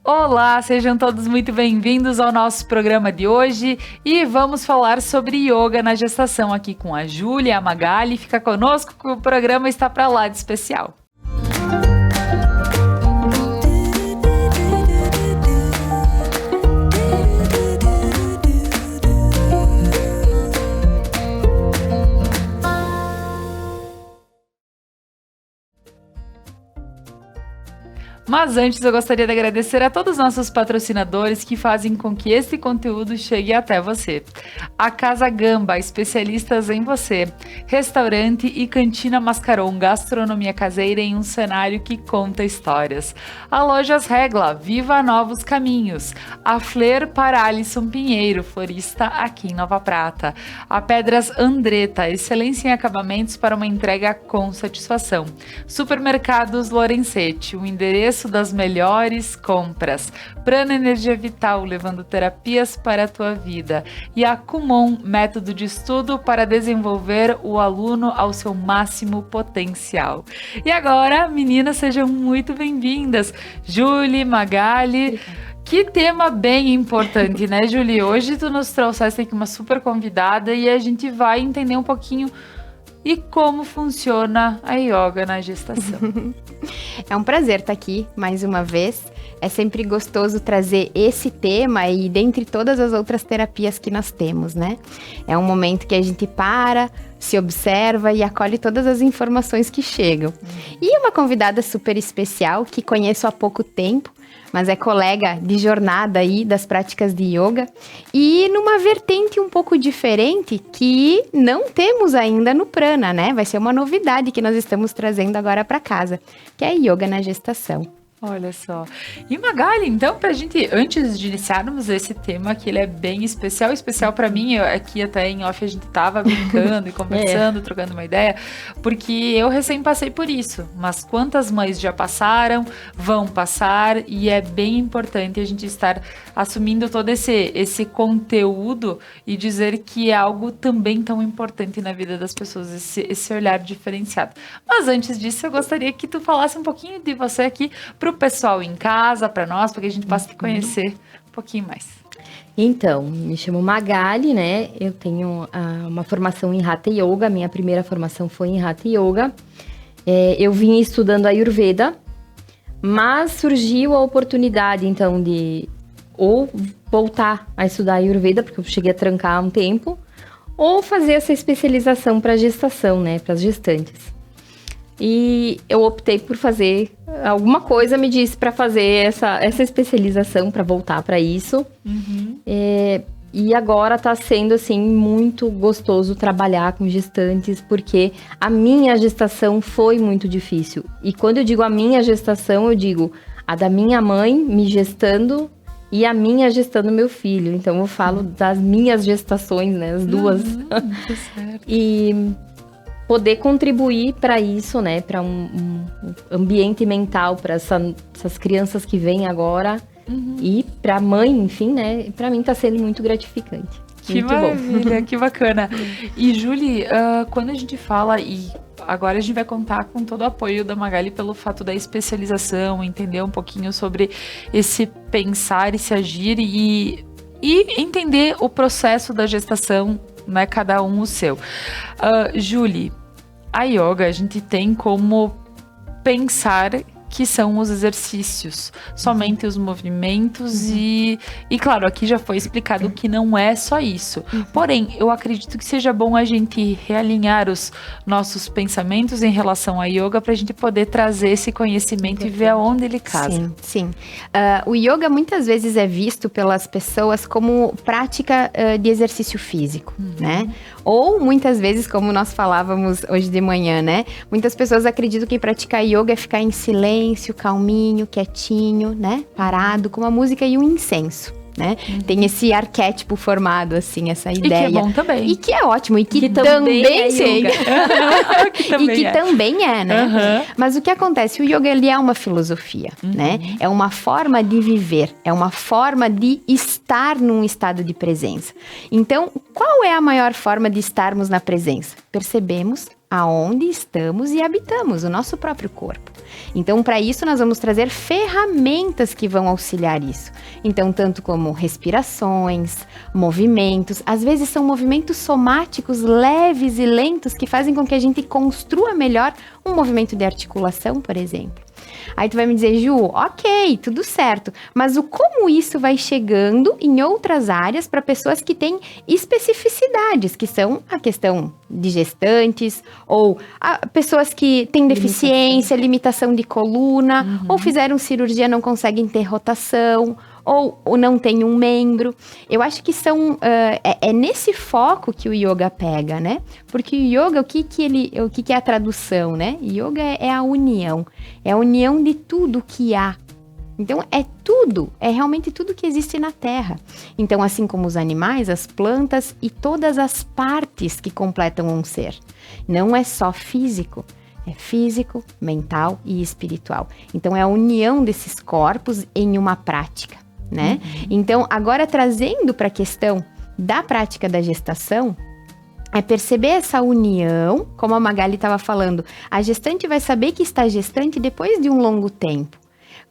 Olá, sejam todos muito bem-vindos ao nosso programa de hoje e vamos falar sobre yoga na gestação aqui com a Júlia e a Magali. Fica conosco que o programa está para lá de especial. Mas antes eu gostaria de agradecer a todos os nossos patrocinadores que fazem com que esse conteúdo chegue até você. A Casa Gamba, especialistas em você. Restaurante e Cantina Mascaron, gastronomia caseira em um cenário que conta histórias. A Lojas Regla, viva novos caminhos. A Flair para Alisson Pinheiro, florista aqui em Nova Prata. A Pedras Andretta, excelência em acabamentos para uma entrega com satisfação. Supermercados Lorenzetti, o endereço das melhores compras. Prana Energia Vital, levando terapias para a tua vida. E a Kumon, método de estudo para desenvolver o aluno ao seu máximo potencial. E agora, meninas, sejam muito bem-vindas. Julie, Magali. Que tema bem importante, né, Julie? Hoje tu nos trouxeste aqui uma super convidada e a gente vai entender um pouquinho e como funciona a yoga na gestação. É um prazer estar aqui mais uma vez. É sempre gostoso trazer esse tema e dentre todas as outras terapias que nós temos, né? É um momento que a gente para, se observa e acolhe todas as informações que chegam. E uma convidada super especial que conheço há pouco tempo, mas é colega de jornada aí das práticas de yoga e numa vertente um pouco diferente que não temos ainda no Prana, né? Vai ser uma novidade que nós estamos trazendo agora para casa, que é yoga na gestação. Olha só. E Magali, então, pra gente, antes de iniciarmos esse tema, que ele é bem especial pra mim, aqui até em off a gente tava brincando e conversando, trocando uma ideia, porque eu recém passei por isso, mas quantas mães já passaram, vão passar, e é bem importante a gente estar assumindo todo esse conteúdo e dizer que é algo também tão importante na vida das pessoas, esse olhar diferenciado. Mas antes disso, eu gostaria que tu falasse um pouquinho de você aqui para o pessoal em casa, para nós, para que a gente possa te conhecer um pouquinho mais. Então, me chamo Magali, né? Eu tenho uma formação em Hatha Yoga, minha primeira formação foi em Hatha Yoga. Eu vim estudando Ayurveda, mas surgiu a oportunidade, então, de ou voltar a estudar Ayurveda, porque eu cheguei a trancar há um tempo, ou fazer essa especialização para gestação, né? Para as gestantes. E eu optei por fazer alguma coisa, me disse para fazer essa especialização, para voltar para isso. Uhum. E agora está sendo, assim, muito gostoso trabalhar com gestantes, porque a minha gestação foi muito difícil. E quando eu digo a minha gestação, eu digo a da minha mãe me gestando e a minha gestando meu filho. Então, eu falo das minhas gestações, né, as duas. Tá certo. E poder contribuir para isso, né, para um ambiente mental, para essas crianças que vêm agora, e para a mãe, enfim, né, para mim está sendo muito gratificante. Que muito maravilha, bom. Que bacana. E Julie, quando a gente fala, e agora a gente vai contar com todo o apoio da Magali pelo fato da especialização, entender um pouquinho sobre esse pensar, esse agir e entender o processo da gestação, né, cada um o seu. Julie, a yoga a gente tem como pensar que são os exercícios, somente os movimentos e claro, aqui já foi explicado que não é só isso. Porém, eu acredito que seja bom a gente realinhar os nossos pensamentos em relação à yoga para a gente poder trazer esse conhecimento e ver aonde ele casa. Sim. O yoga muitas vezes é visto pelas pessoas como prática de exercício físico, né? Ou muitas vezes, como nós falávamos hoje de manhã, né? Muitas pessoas acreditam que praticar yoga é ficar em silêncio, calminho, quietinho, né? Parado, com uma música e um incenso, né? Tem esse arquétipo formado, assim, essa ideia. E que é bom também. E que é ótimo, e que também é yoga. Também é, né? Mas o que acontece? O yoga, ele é uma filosofia, né? É uma forma de viver, é uma forma de estar num estado de presença. Então, qual é a maior forma de estarmos na presença? Percebemos aonde estamos e habitamos, o nosso próprio corpo. Então, para isso, nós vamos trazer ferramentas que vão auxiliar isso. Então, tanto como respirações, movimentos, às vezes são movimentos somáticos leves e lentos que fazem com que a gente construa melhor um movimento de articulação, por exemplo. Aí tu vai me dizer, Ju, ok, tudo certo, mas o como isso vai chegando em outras áreas para pessoas que têm especificidades, que são a questão de gestantes, ou pessoas que têm deficiência, limitação de coluna, ou fizeram cirurgia, não conseguem ter rotação, ou não tem um membro. Eu acho que é nesse foco que o yoga pega, né? Porque o yoga, o que é a tradução, né? Yoga é a união de tudo que há. Então, é realmente tudo que existe na Terra. Então, assim como os animais, as plantas e todas as partes que completam um ser. Não é só físico. É físico, mental e espiritual. Então, é a união desses corpos em uma prática, né? Então, agora trazendo para a questão da prática da gestação, é perceber essa união, como a Magali estava falando, a gestante vai saber que está gestante depois de um longo tempo.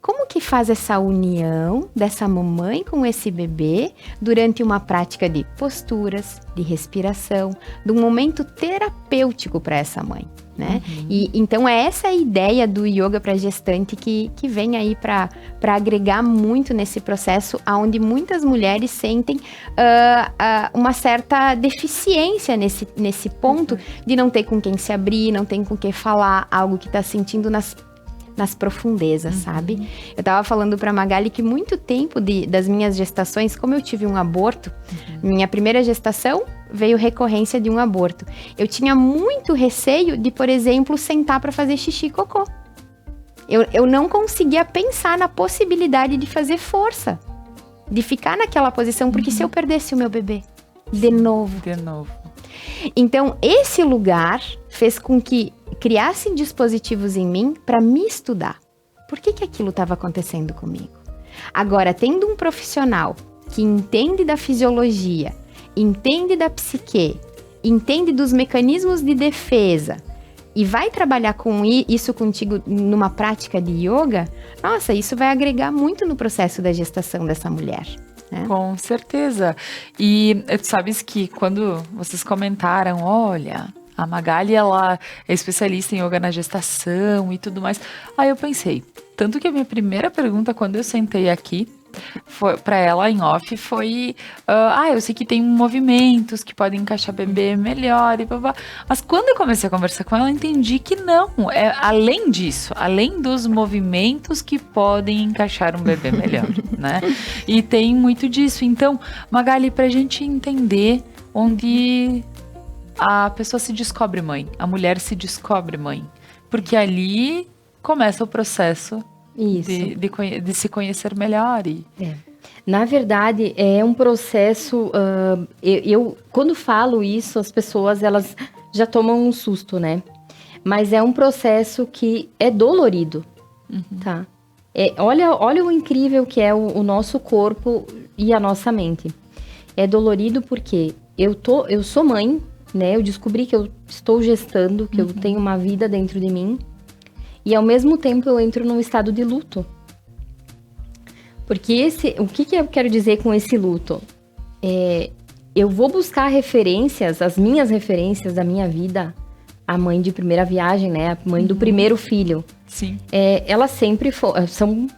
Como que faz essa união dessa mamãe com esse bebê durante uma prática de posturas, de respiração, de um momento terapêutico para essa mãe, né? E então é essa a ideia do yoga para gestante que vem aí para agregar muito nesse processo, onde muitas mulheres sentem uma certa deficiência nesse ponto de não ter com quem se abrir, não ter com quem falar algo que está sentindo nas profundezas, sabe? Eu tava falando pra Magali que muito tempo das minhas gestações, como eu tive um aborto, minha primeira gestação veio recorrência de um aborto. Eu tinha muito receio de, por exemplo, sentar pra fazer xixi e cocô. Eu não conseguia pensar na possibilidade de fazer força, de ficar naquela posição, porque se eu perdesse o meu bebê, de novo. Então, esse lugar fez com que criassem dispositivos em mim para me estudar. Por que aquilo estava acontecendo comigo? Agora, tendo um profissional que entende da fisiologia, entende da psique, entende dos mecanismos de defesa e vai trabalhar com isso contigo numa prática de yoga, nossa, isso vai agregar muito no processo da gestação dessa mulher. Com certeza. E tu sabes que quando vocês comentaram, olha, a Magali, ela é especialista em yoga na gestação e tudo mais. Aí eu pensei, tanto que a minha primeira pergunta quando eu sentei aqui, para ela em off, foi eu sei que tem movimentos que podem encaixar bebê melhor e blá. Mas quando eu comecei a conversar com ela, eu entendi que não, é além disso, além dos movimentos que podem encaixar um bebê melhor, né? E tem muito disso. Então, Magali, pra gente entender onde a pessoa se descobre mãe, a mulher se descobre mãe, porque ali começa o processo de se conhecer melhor. Na verdade, é um processo, eu quando falo isso, as pessoas elas já tomam um susto, né? Mas é um processo que é dolorido, tá? Olha o incrível que é o nosso corpo e a nossa mente. É dolorido porque eu sou mãe, né? Eu descobri que eu estou gestando, que eu tenho uma vida dentro de mim. E ao mesmo tempo eu entro num estado de luto. Porque o que eu quero dizer com esse luto? Eu vou buscar referências, as minhas referências da minha vida, a mãe de primeira viagem, né? A mãe do primeiro filho. Sim. Elas sempre são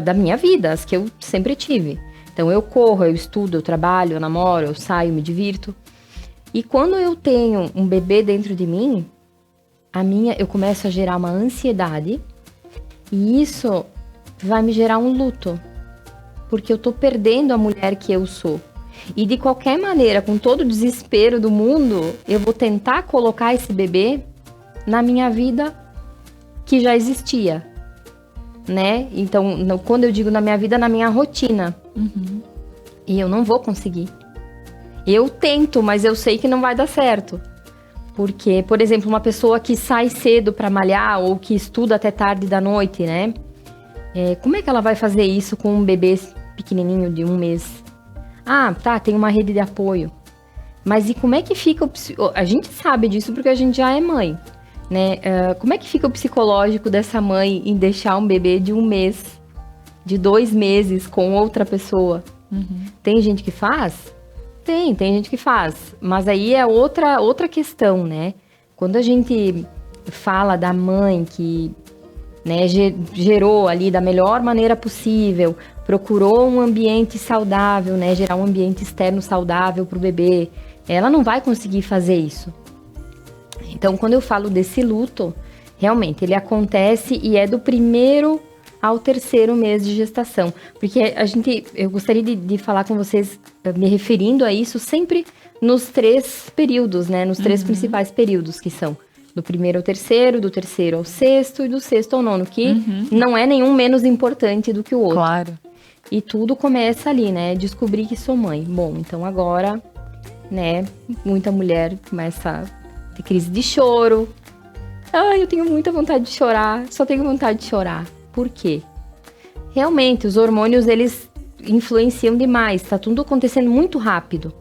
da minha vida, as que eu sempre tive. Então eu corro, eu estudo, eu trabalho, eu namoro, eu saio, me divirto. E quando eu tenho um bebê dentro de mim, eu começo a gerar uma ansiedade e isso vai me gerar um luto, porque eu tô perdendo a mulher que eu sou. E de qualquer maneira, com todo o desespero do mundo, eu vou tentar colocar esse bebê na minha vida que já existia, né? Então, quando eu digo na minha vida, na minha rotina. E eu não vou conseguir. Eu tento, mas eu sei que não vai dar certo. Porque, por exemplo, uma pessoa que sai cedo para malhar ou que estuda até tarde da noite, né? Como é que ela vai fazer isso com um bebê pequenininho de 1 mês? Ah, tá, tem uma rede de apoio. Mas e como é que fica a gente sabe disso porque a gente já é mãe, né? Como é que fica o psicológico dessa mãe em deixar um bebê de 1 mês, de 2 meses com outra pessoa? Tem gente que faz? Tem gente que faz. Mas aí é outra questão, né? Quando a gente fala da mãe que, né, gerou ali da melhor maneira possível, procurou um ambiente saudável, né? Gerar um ambiente externo saudável para o bebê, ela não vai conseguir fazer isso. Então, quando eu falo desse luto, realmente, ele acontece e é do 1º ao 3º mês de gestação. Porque eu gostaria de falar com vocês, me referindo a isso, sempre nos 3 períodos, né? Nos 3 principais períodos, que são do 1º ao 3º, do 3º ao 6º e do 6º ao 9º, que não é nenhum menos importante do que o outro. Claro. E tudo começa ali, né? Descobrir que sou mãe. Bom, então agora, né? Muita mulher começa a ter crise de choro. Ai, eu tenho muita vontade de chorar. Só tenho vontade de chorar. Por quê? Realmente, os hormônios, eles influenciam demais. Tá tudo acontecendo muito rápido.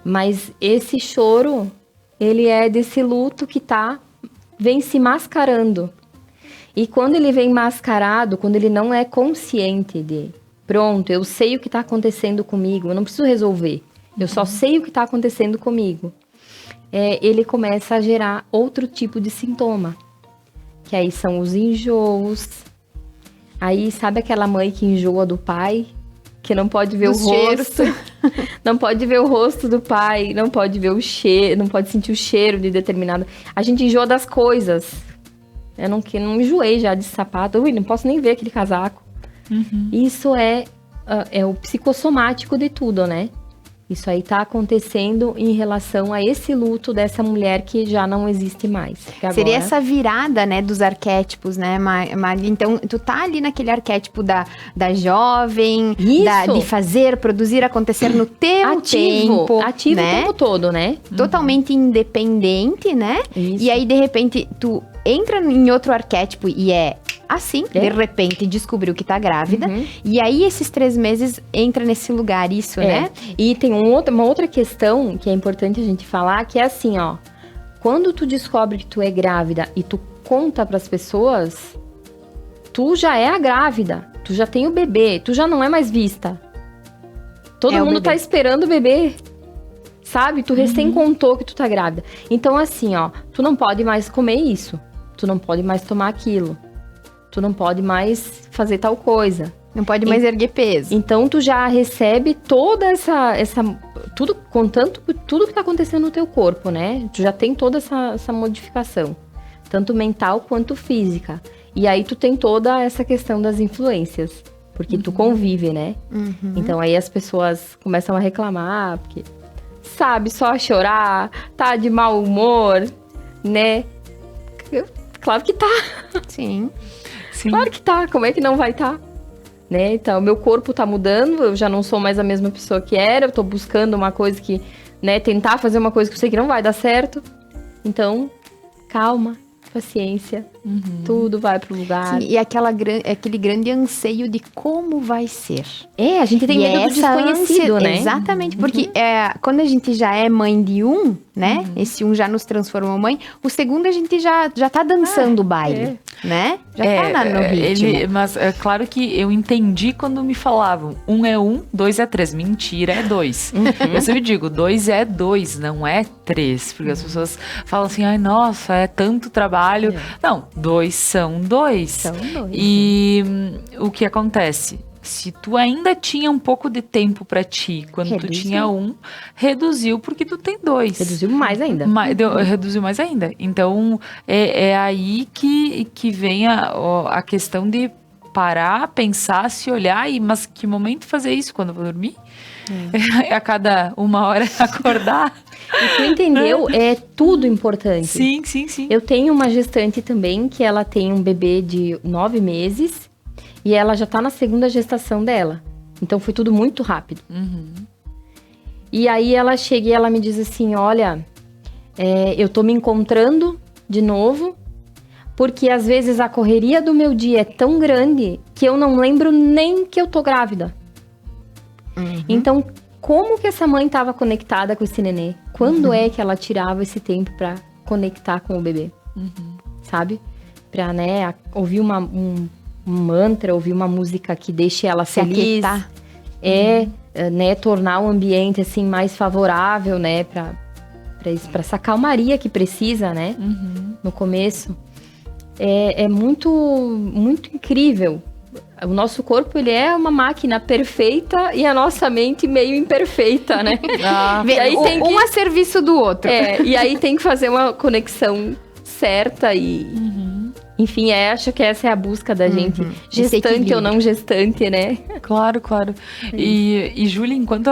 Mas esse choro, ele é desse luto que vem se mascarando. E quando ele vem mascarado, quando ele não é consciente de, pronto, eu sei o que está acontecendo comigo, eu não preciso resolver, eu só sei o que está acontecendo comigo, ele começa a gerar outro tipo de sintoma, que aí são os enjoos. Aí, sabe aquela mãe que enjoa do pai? Que não pode ver o rosto, não pode ver o rosto do pai, não pode ver o cheiro, não pode sentir o cheiro de determinado... A gente enjoa das coisas. Eu não enjoei já de sapato. Ui, não posso nem ver aquele casaco. Isso é o psicossomático de tudo, né? Isso aí tá acontecendo em relação a esse luto dessa mulher que já não existe mais. Seria essa virada, né, dos arquétipos, né, Mari? Então, tu tá ali naquele arquétipo da jovem, de fazer, produzir, acontecer no teu tempo. Ativo, né? O tempo todo, né? Totalmente independente, né? Isso. E aí, de repente, tu entra em outro arquétipo e assim, de repente, descobriu que tá grávida. E aí, esses 3 meses, entra nesse lugar, isso, né? E tem uma outra questão que é importante a gente falar, que é assim, ó. Quando tu descobre que tu é grávida e tu conta pras pessoas, tu já é a grávida. Tu já tem o bebê. Tu já não é mais vista. Todo mundo tá esperando o bebê. Sabe? Tu recém contou que tu tá grávida. Então, assim, ó. Tu não pode mais comer isso. Tu não pode mais tomar aquilo. Tu não pode mais fazer tal coisa. Não pode mais erguer peso. Então, tu já recebe toda essa tudo, contando tudo que tá acontecendo no teu corpo, né? Tu já tem toda essa modificação. Tanto mental quanto física. E aí, tu tem toda essa questão das influências. Porque tu convive, né? Então, aí as pessoas começam a reclamar, porque... Sabe, só chorar, tá de mau humor, né? Claro que tá. Sim. Claro que tá, como é que não vai tá? Né? Então, meu corpo tá mudando, eu já não sou mais a mesma pessoa que era, eu tô buscando uma coisa que, né, tentar fazer uma coisa que eu sei que não vai dar certo. Então, calma, paciência, tudo vai pro lugar. Sim, e aquele grande anseio de como vai ser. A gente tem medo do desconhecido, né? Exatamente, porque quando a gente já é mãe de um, né? Esse um já nos transformou mãe, o segundo a gente já tá dançando o baile, né? Já tá no ritmo. Mas é claro que eu entendi quando me falavam 1 é 1, 2 é 3. Mentira, é 2. Eu sempre digo, 2 é 2, não é 3. Porque as pessoas falam assim, ai, nossa, é tanto trabalho. Não, 2 são 2. São 2. E o que acontece? Se tu ainda tinha um pouco de tempo pra ti, quando tu tinha 1, reduziu porque tu tem 2. Reduziu mais ainda. Reduziu mais ainda. Então, é aí que vem a questão de parar, pensar, se olhar, mas que momento fazer isso? Quando eu vou dormir? A cada 1 hora acordar? E tu entendeu? É tudo importante. Sim. Eu tenho uma gestante também, que ela tem um bebê de 9 meses... E ela já tá na 2ª gestação dela. Então, foi tudo muito rápido. E aí, ela chega e ela me diz assim, olha, eu tô me encontrando de novo, porque às vezes a correria do meu dia é tão grande que eu não lembro nem que eu tô grávida. Então, como que essa mãe estava conectada com esse nenê? Quando é que ela tirava esse tempo para conectar com o bebê? Sabe? Pra, né, ouvir um mantra, ouvir uma música que deixe ela feliz. Aquietar. Né, tornar o ambiente, assim, mais favorável, né, pra essa calmaria que precisa, né, no começo. É muito, muito incrível. O nosso corpo, ele é uma máquina perfeita e a nossa mente meio imperfeita, né? E aí um a serviço do outro. E aí tem que fazer uma conexão certa e... Enfim, acho que essa é a busca da gente, gestante ou não gestante, né? Claro, claro. E Júlia, enquanto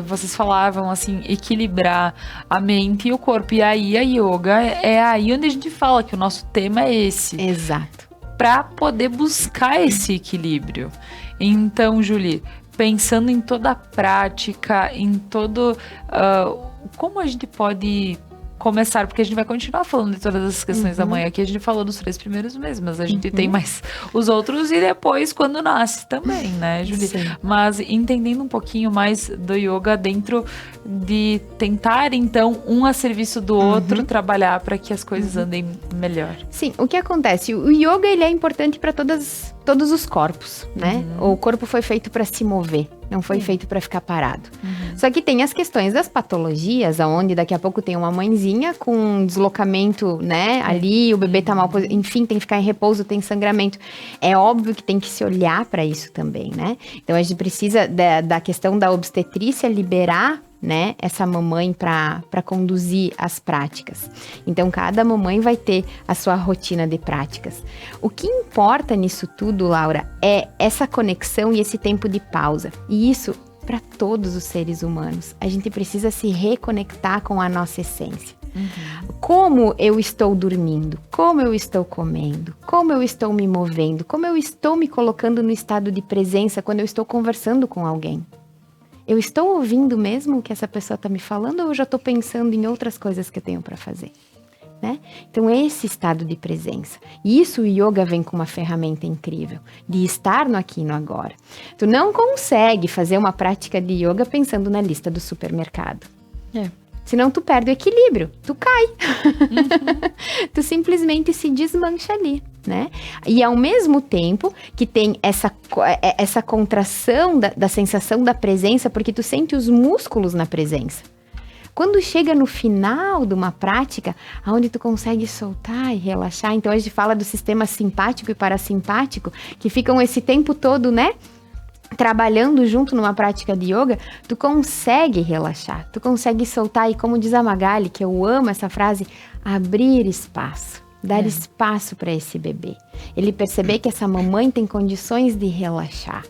vocês falavam, assim, equilibrar a mente e o corpo, e aí a yoga é aí onde a gente fala que o nosso tema é esse. Exato. Para poder buscar esse equilíbrio. Então, Júlia, pensando em toda a prática, em todo... como a gente pode começar, porque a gente vai continuar falando de todas as questões da mãe aqui, a gente falou dos 3 primeiros meses, mas a gente tem mais os outros e depois quando nasce também, né, Júlia? Sim. Mas entendendo um pouquinho mais do yoga dentro de tentar, então, um a serviço do outro, trabalhar para que as coisas andem melhor. Sim, o que acontece? O yoga, ele é importante para todos os corpos, né? O corpo foi feito para se mover, não foi feito para ficar parado. Só que tem as questões das patologias, aonde daqui a pouco tem uma mãezinha com deslocamento, né? Ali, o bebê tá mal, enfim, tem que ficar em repouso, tem sangramento. É óbvio que tem que se olhar para isso também, né? Então a gente precisa da questão da obstetrícia liberar, né, essa mamãe para conduzir as práticas. Então, cada mamãe vai ter a sua rotina de práticas. O que importa nisso tudo, Laura, é essa conexão e esse tempo de pausa. E isso para todos os seres humanos. A gente precisa se reconectar com a nossa essência. Como eu estou dormindo, como eu estou comendo, como eu estou me movendo, como eu estou me colocando no estado de presença quando eu estou conversando com alguém. Eu estou ouvindo mesmo o que essa pessoa está me falando ou eu já estou pensando em outras coisas que eu tenho para fazer? Né? Então, esse estado de presença. E isso o yoga vem com uma ferramenta incrível, de estar no aqui e no agora. Tu não consegue fazer uma prática de yoga pensando na lista do supermercado. Senão tu perde o equilíbrio, tu cai. Tu simplesmente se desmancha ali, né? E ao mesmo tempo que tem essa contração da sensação da presença, porque tu sente os músculos na presença. Quando chega no final de uma prática, onde tu consegue soltar e relaxar, então a gente fala do sistema simpático e parasimpático, que ficam esse tempo todo, né? Trabalhando junto numa prática de yoga, tu consegue relaxar, tu consegue soltar e, como diz a Magali, que eu amo essa frase, abrir espaço, dar espaço para esse bebê. Ele perceber que essa mamãe tem condições de relaxar,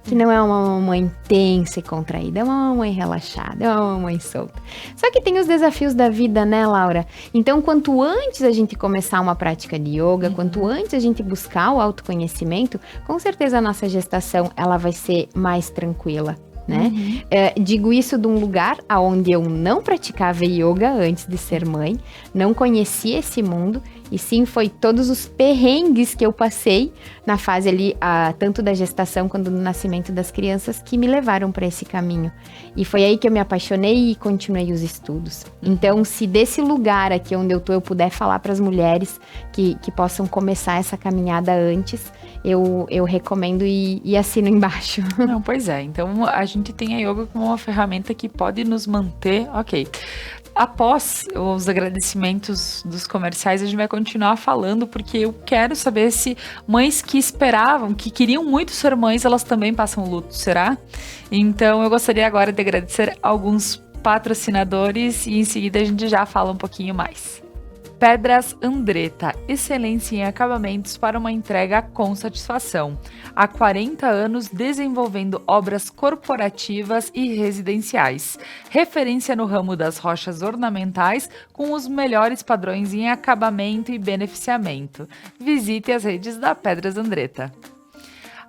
que não é uma mamãe tensa e contraída, é uma mamãe relaxada, é uma mamãe solta. Só que tem os desafios da vida, né, Laura? Então, quanto antes a gente começar uma prática de yoga, quanto antes a gente buscar o autoconhecimento, com certeza a nossa gestação ela vai ser mais tranquila, né? Digo isso de um lugar onde eu não praticava yoga antes de ser mãe, não conhecia esse mundo, e sim foi todos os perrengues que eu passei na fase ali, tanto da gestação quanto do nascimento das crianças, que me levaram para esse caminho. E foi aí que eu me apaixonei e continuei os estudos. Então, se desse lugar aqui onde eu tô, eu puder falar para as mulheres que possam começar essa caminhada antes, eu recomendo e assino embaixo. Não, pois é. Então, a gente tem a yoga como uma ferramenta que pode nos manter, ok. Após os agradecimentos dos comerciais, a gente vai continuar falando, porque eu quero saber se mães que esperavam, que queriam muito ser mães, elas também passam luto, será? Então, eu gostaria agora de agradecer alguns patrocinadores e em seguida a gente já fala um pouquinho mais. Pedras Andretta, excelência em acabamentos para uma entrega com satisfação. Há 40 anos desenvolvendo obras corporativas e residenciais. Referência no ramo das rochas ornamentais com os melhores padrões em acabamento e beneficiamento. Visite as redes da Pedras Andretta.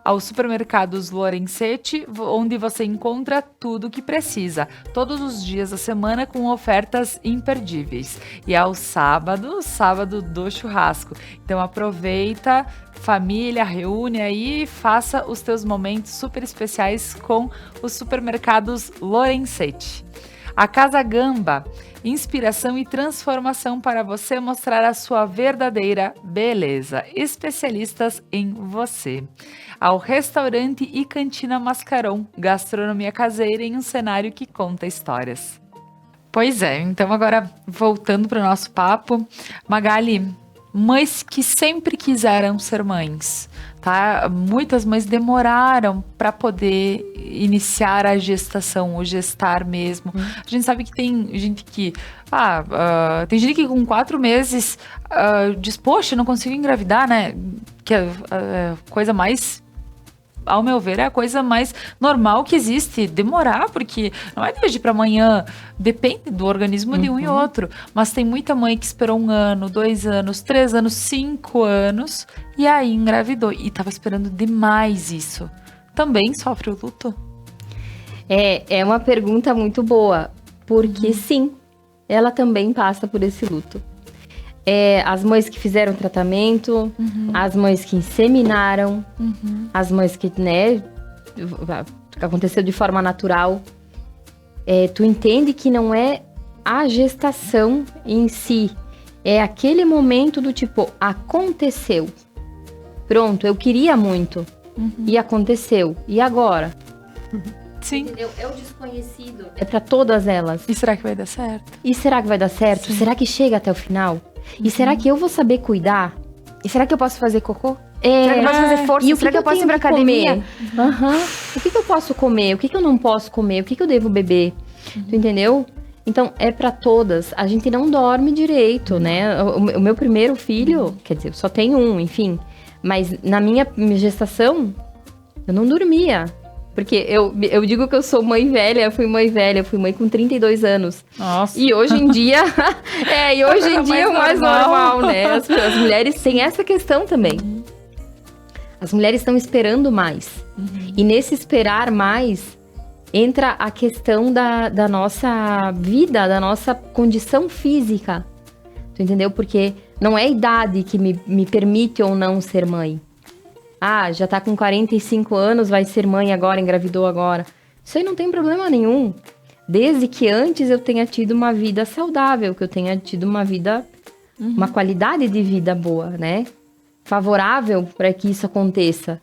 aos supermercados Lorenzetti, onde você encontra tudo o que precisa, todos os dias da semana com ofertas imperdíveis. E ao sábado do churrasco. Então aproveita, família, reúne aí e faça os teus momentos super especiais com os supermercados Lorenzetti. A Casa Gamba, inspiração e transformação para você mostrar a sua verdadeira beleza. Especialistas em você. Ao restaurante e cantina Mascaron, gastronomia caseira em um cenário que conta histórias. Pois é, então agora voltando para o nosso papo, Magali, mães que sempre quiseram ser mães, tá? Muitas mães demoraram para poder iniciar a gestação, o gestar mesmo. A gente sabe que tem gente que, tem gente que com 4 meses diz, poxa, não consigo engravidar, né? Que é a coisa mais, ao meu ver, é a coisa mais normal que existe, demorar, porque não é de hoje para amanhã, depende do organismo de um e outro, mas tem muita mãe que esperou 1 ano, 2 anos, 3 anos, 5 anos, e aí engravidou, e tava esperando demais isso. Também sofre o luto? É uma pergunta muito boa, porque sim, ela também passa por esse luto. As mães que fizeram tratamento, as mães que inseminaram, as mães que, né, aconteceu de forma natural. Tu entende que não é a gestação em si, é aquele momento do tipo, aconteceu. Pronto, eu queria muito, e aconteceu, e agora? Sim. Entendeu? É o desconhecido. É pra todas elas. E será que vai dar certo? E será que vai dar certo? Sim. Será que chega até o final? E será que eu vou saber cuidar? E será que eu posso fazer cocô? Será que eu posso fazer força? E o será que eu posso ir pra academia? O que eu posso comer? O que eu não posso comer? O que eu devo beber? Tu entendeu? Então, é pra todas. A gente não dorme direito, né? O meu primeiro filho, quer dizer, eu só tenho um, enfim. Mas na minha gestação, eu não dormia. Porque eu digo que eu sou mãe velha, eu fui mãe com 32 anos. Nossa. E hoje em dia, é o mais normal, né? As mulheres têm essa questão também. As mulheres estão esperando mais. E nesse esperar mais, entra a questão da nossa vida, da nossa condição física. Tu entendeu? Porque não é a idade que me permite ou não ser mãe. Já tá com 45 anos, vai ser mãe agora, engravidou agora. Isso aí não tem problema nenhum. Desde que antes eu tenha tido uma vida saudável, que eu tenha tido uma vida, uma qualidade de vida boa, né? Favorável para que isso aconteça.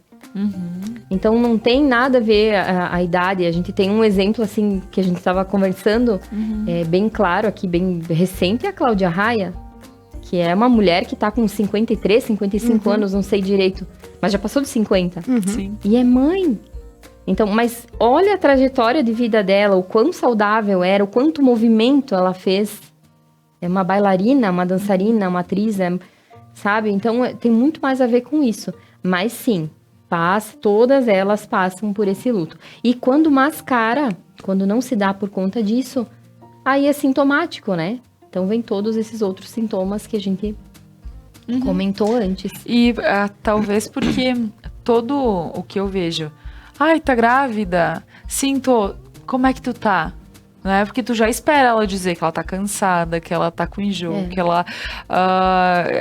Então não tem nada a ver a idade. A gente tem um exemplo assim que a gente estava conversando, bem claro aqui, bem recente, é a Cláudia Raia, que é uma mulher que tá com 53, 55 anos, não sei direito, mas já passou de 50. Sim. E é mãe. Então, mas olha a trajetória de vida dela, o quão saudável era, o quanto movimento ela fez. É uma bailarina, uma dançarina, uma atriz, sabe? Então, tem muito mais a ver com isso. Mas sim, todas elas passam por esse luto. E quando mascara, quando não se dá por conta disso, aí é sintomático, né? Então, vem todos esses outros sintomas que a gente comentou antes. E talvez porque todo o que eu vejo... Ai, tá grávida? Sim, tô. Como é que tu tá? Né? Porque tu já espera ela dizer que ela tá cansada, que ela tá com enjoo, que ela...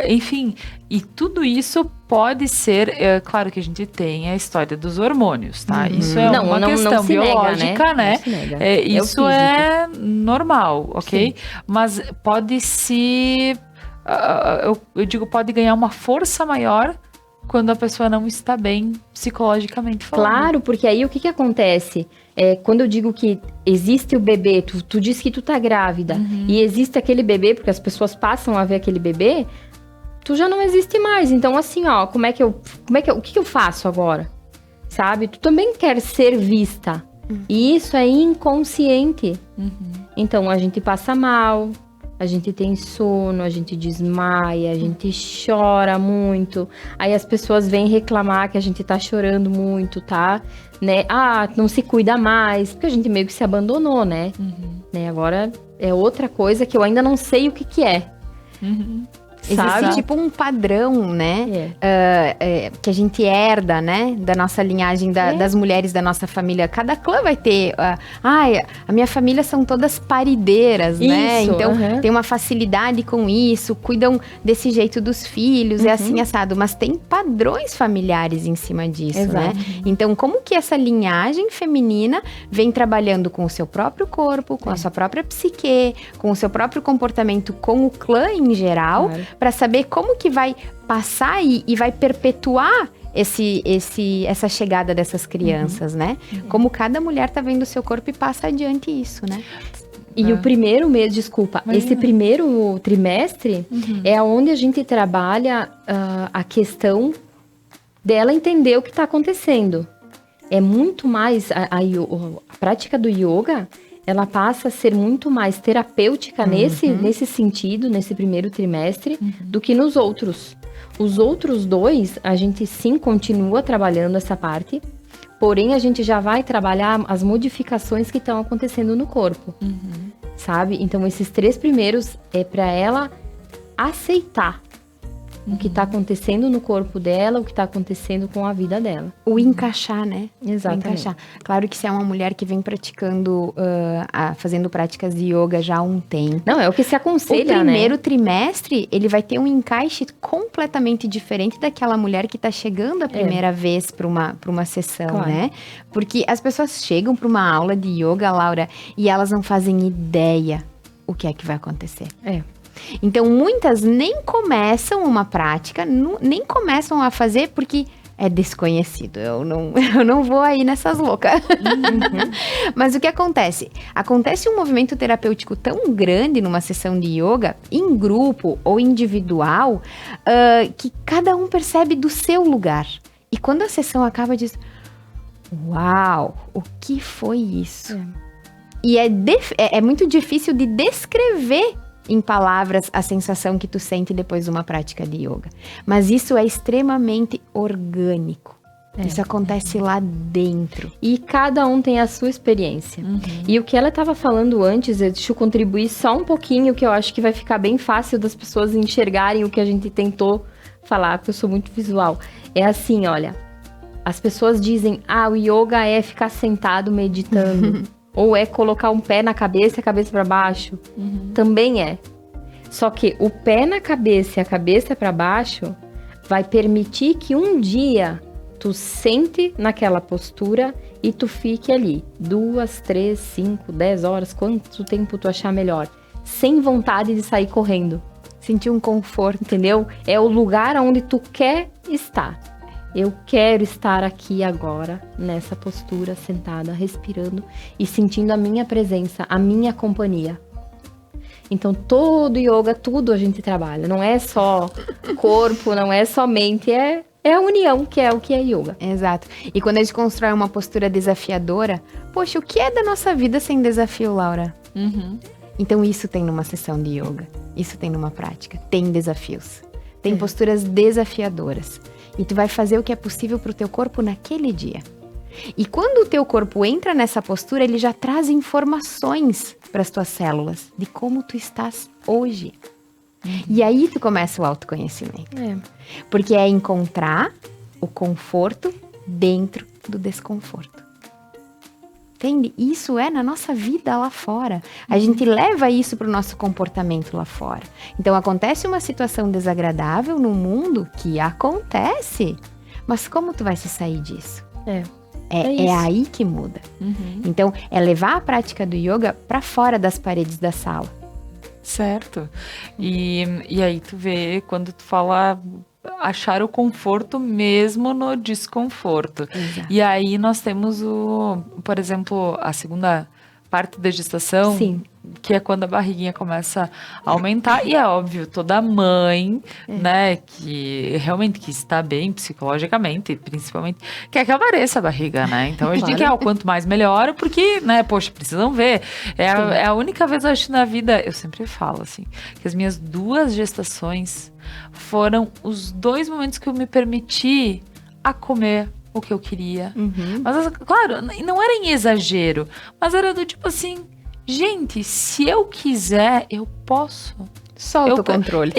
enfim, e tudo isso pode ser... claro que a gente tem a história dos hormônios, tá? Isso é uma questão biológica, né? Isso é normal, ok? Sim. Mas pode se... eu digo, pode ganhar uma força maior quando a pessoa não está bem psicologicamente falando. Claro, porque aí o que acontece? Quando eu digo que existe o bebê, tu diz que tu tá grávida, e existe aquele bebê, porque as pessoas passam a ver aquele bebê, tu já não existe mais. Então, assim, ó, o que eu faço agora? Sabe? Tu também quer ser vista. E isso é inconsciente. Então, a gente passa mal, a gente tem sono, a gente desmaia, a gente chora muito. Aí as pessoas vêm reclamar que a gente tá chorando muito, tá? Né? Não se cuida mais, porque a gente meio que se abandonou, né? Né? Agora é outra coisa que eu ainda não sei o que é. sabe? Existe tipo um padrão, né? Que a gente herda, né? Da nossa linhagem, das mulheres da nossa família. Cada clã vai ter... a minha família são todas parideiras, né? Então, tem uma facilidade com isso. Cuidam desse jeito dos filhos. É assim, assado. Mas tem padrões familiares em cima disso, né? Então, como que essa linhagem feminina vem trabalhando com o seu próprio corpo, com a sua própria psique, com o seu próprio comportamento com o clã em geral, para saber como que vai passar e vai perpetuar essa chegada dessas crianças, né? Como cada mulher tá vendo o seu corpo e passa adiante isso, né? E o primeiro mês, esse primeiro trimestre é onde a gente trabalha a questão dela entender o que está acontecendo. É muito mais, a prática do yoga, ela passa a ser muito mais terapêutica nesse sentido, nesse primeiro trimestre, do que nos outros. Os outros 2, a gente sim continua trabalhando essa parte, porém a gente já vai trabalhar as modificações que estão acontecendo no corpo, sabe? Então esses 3 primeiros é para ela aceitar o que está acontecendo no corpo dela, o que está acontecendo com a vida dela. O encaixar, né? Exatamente. O encaixar. Claro que se é uma mulher que vem praticando, fazendo práticas de yoga já há um tempo. Não, é o que se aconselha, o primeiro trimestre, ele vai ter um encaixe completamente diferente daquela mulher que está chegando a primeira vez para uma sessão, né? Porque as pessoas chegam para uma aula de yoga, Laura, e elas não fazem ideia o que é que vai acontecer. Então, muitas nem começam uma prática, nem começam a fazer porque é desconhecido. Eu não vou aí nessas loucas. Mas o que acontece? Acontece um movimento terapêutico tão grande numa sessão de yoga, em grupo ou individual, que cada um percebe do seu lugar. E quando a sessão acaba, diz: uau, o que foi isso? E é muito difícil de descrever em palavras a sensação que tu sente depois de uma prática de yoga. Mas isso é extremamente orgânico. Isso acontece lá dentro. E cada um tem a sua experiência. E o que ela estava falando antes, deixa eu contribuir só um pouquinho, que eu acho que vai ficar bem fácil das pessoas enxergarem o que a gente tentou falar, porque eu sou muito visual. É assim, olha, as pessoas dizem, o yoga é ficar sentado meditando. Ou é colocar um pé na cabeça e a cabeça para baixo. Também é. Só que o pé na cabeça e a cabeça para baixo vai permitir que um dia tu sente naquela postura e tu fique ali 2, 3, 5, 10 horas, quanto tempo tu achar melhor, sem vontade de sair correndo. Sentir um conforto, entendeu? É o lugar onde tu quer estar. Eu quero estar aqui agora, nessa postura, sentada, respirando e sentindo a minha presença, a minha companhia. Então, todo yoga, tudo a gente trabalha. Não é só corpo, não é só mente, é a união, que é o que é yoga. Exato. E quando a gente constrói uma postura desafiadora, poxa, o que é da nossa vida sem desafio, Laura? Então, isso tem numa sessão de yoga. Isso tem numa prática. Tem desafios. Tem posturas desafiadoras. E tu vai fazer o que é possível pro teu corpo naquele dia. E quando o teu corpo entra nessa postura, ele já traz informações para as tuas células de como tu estás hoje. E aí tu começa o autoconhecimento. Porque é encontrar o conforto dentro do desconforto. Entende? Isso é na nossa vida lá fora. A gente leva isso para o nosso comportamento lá fora. Então, acontece uma situação desagradável no mundo, que acontece. Mas como tu vai se sair disso? É aí que muda. Então, é levar a prática do yoga para fora das paredes da sala. Certo. E aí tu vê, quando tu fala achar o conforto mesmo no desconforto. Exato. E aí nós temos por exemplo, a segunda parte da gestação, Sim. que é quando a barriguinha começa a aumentar, e é óbvio, toda mãe, né, que realmente que está bem psicologicamente, principalmente, quer que apareça a barriga, né, então a gente quer o quanto mais melhor, porque, né, poxa, precisam ver, é a única vez, eu acho, na vida, eu sempre falo, assim, que as minhas 2 gestações foram os 2 momentos que eu me permiti a comer o que eu queria, mas, claro, não era em exagero, mas era do tipo assim, gente, se eu quiser, eu posso. Solta o controle.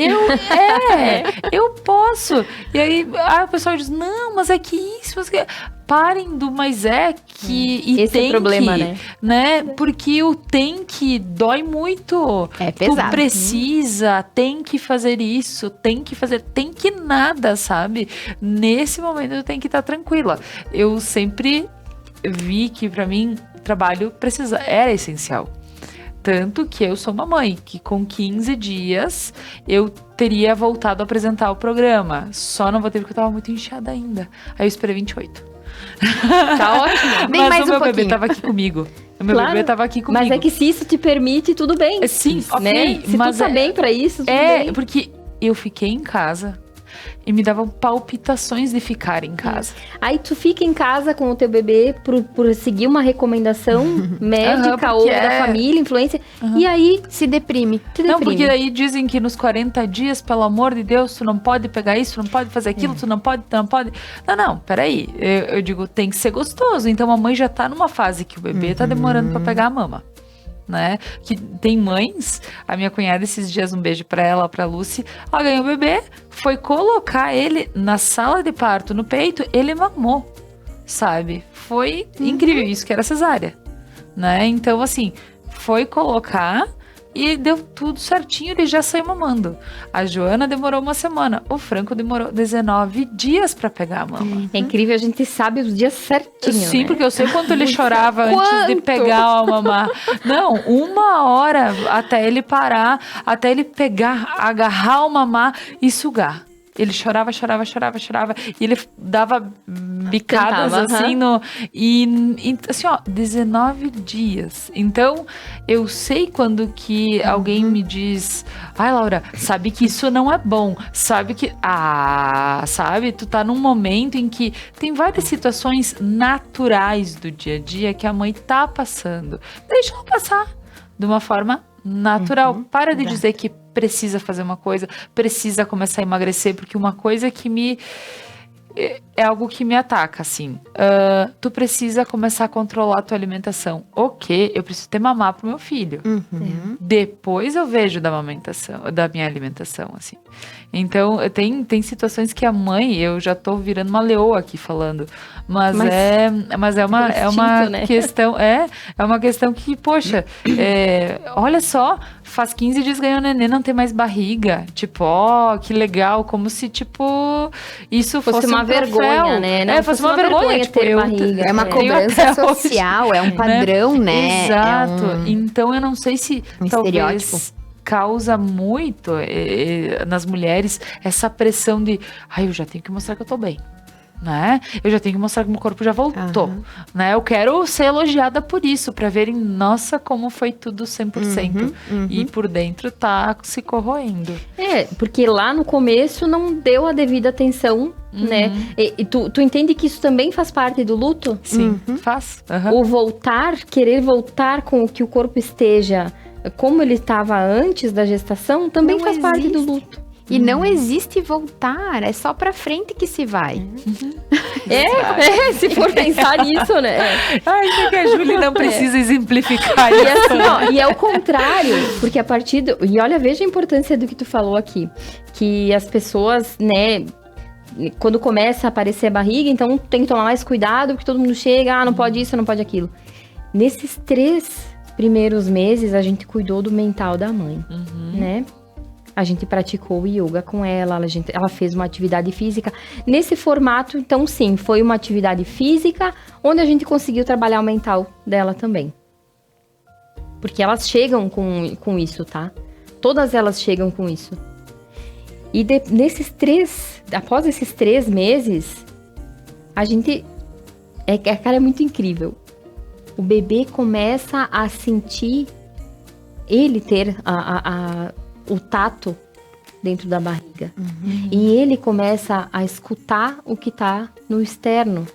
Eu posso. E aí o pessoal diz, não, mas é que isso, mas que... Parem do mas é que e esse tem é o problema, que, né? Porque o tem que dói muito. É pesado. Tu precisa, tem que fazer isso, tem que nada, sabe? Nesse momento eu tenho que estar tranquila. Eu sempre vi que pra mim trabalho era essencial. Tanto que eu sou uma mãe, que com 15 dias eu teria voltado a apresentar o programa. Só não voltei porque eu tava muito inchada ainda. Aí eu esperei 28. Tá ótimo. Nem Mas mais o meu um bebê pouquinho. tava aqui comigo. O meu Claro, bebê tava aqui comigo. Mas é que se isso te permite, tudo bem. Sim, né? ok. Se mas tu tá bem pra isso, tudo bem. porque eu fiquei em casa e me davam palpitações de ficar em casa. Aí tu fica em casa com o teu bebê por seguir uma recomendação médica ou porque da família, influência. E aí Se deprime. te Não, deprime. porque daí dizem que nos 40 dias, pelo amor de Deus, tu não pode pegar isso, tu não pode fazer aquilo, tu não pode. Não, peraí. Eu digo, tem que ser gostoso. Então a mãe já tá numa fase que o bebê tá demorando pra pegar a mama. Né? Que tem mães, a minha cunhada esses dias, um beijo pra ela, pra Lucy, ela ganhou o bebê, foi colocar ele na sala de parto, no peito, ele mamou, sabe? Foi incrível, isso que era cesárea, né? Então, assim, foi colocar e deu tudo certinho, ele já saiu mamando. A Joana demorou uma semana, o Franco demorou 19 dias pra pegar a mama. É incrível, a gente sabe os dias certinho, Sim, né? porque eu sei quanto ele chorava antes de Quanto? pegar a mamar. Não, 1 hora até ele parar, até ele pegar, agarrar o mamar e sugar. Ele chorava. E ele dava bicadas Tentava, assim no. E assim, ó, 19 dias. Então, eu sei quando que alguém me diz: ai, Laura, sabe que isso não é bom. Sabe que. Sabe? Tu tá num momento em que tem várias situações naturais do dia a dia que a mãe tá passando. Deixa ela passar de uma forma natural. Para de dizer que precisa fazer uma coisa, precisa começar a emagrecer, porque uma coisa que é algo que me ataca, assim. Tu precisa começar a controlar a tua alimentação. Ok, eu preciso ter mamar pro meu filho. Depois eu vejo da minha alimentação, assim. Então, tem situações que a mãe, eu já tô virando uma leoa aqui falando, mas é uma instinto, né? questão, é uma questão que, poxa, olha só, faz 15 dias ganhou neném, não tem mais barriga, tipo, que legal, como se, tipo, isso fosse uma um troféu. vergonha, né? Não, Fosse uma vergonha, tipo, ter barriga. É uma É. cobrança até hoje, social, é um padrão, né? Exato. É um Então eu não sei se talvez estereótipo. causa muito nas mulheres essa pressão de, eu já tenho que mostrar que eu tô bem. Né? Eu já tenho que mostrar que meu corpo já voltou, né? Eu quero ser elogiada por isso, pra verem, nossa, como foi tudo 100%. E por dentro tá se corroendo. Porque lá no começo não deu a devida atenção, né? E tu entende que isso também faz parte do luto? Sim, faz. O querer voltar com o que o corpo esteja como ele estava antes da gestação, também Não faz parte do existe. luto. E não existe voltar, é só pra frente que se vai. Se for pensar nisso, né? Ai, que a Júlia não precisa exemplificar E isso. assim, ó, e é o contrário, porque a partir do... E olha, veja a importância do que tu falou aqui, que as pessoas, né, quando começa a aparecer a barriga, então tem que tomar mais cuidado, porque todo mundo chega, não pode isso, não pode aquilo. Nesses 3 primeiros meses, a gente cuidou do mental da mãe, né? A gente praticou yoga com ela, ela fez uma atividade física. Nesse formato, então sim, foi uma atividade física, onde a gente conseguiu trabalhar o mental dela também. Porque elas chegam com isso, tá? Todas elas chegam com isso. E após esses 3 meses, a gente... Cara, é muito incrível. O bebê começa a sentir ele ter o tato dentro da barriga. E ele começa a escutar o que está no externo.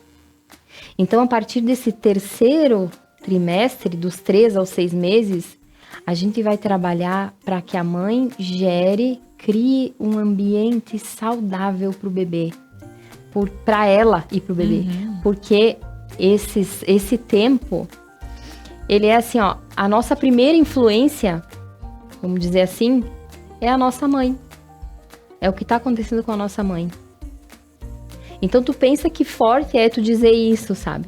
Então, a partir desse 3º trimestre, dos 3 aos 6 meses, a gente vai trabalhar para que a mãe crie um ambiente saudável para o bebê. Para ela e para o bebê. Porque esse tempo, ele é assim, ó, a nossa primeira influência, vamos dizer assim, é a nossa mãe. É o que tá acontecendo com a nossa mãe. Então tu pensa que forte é tu dizer isso, sabe?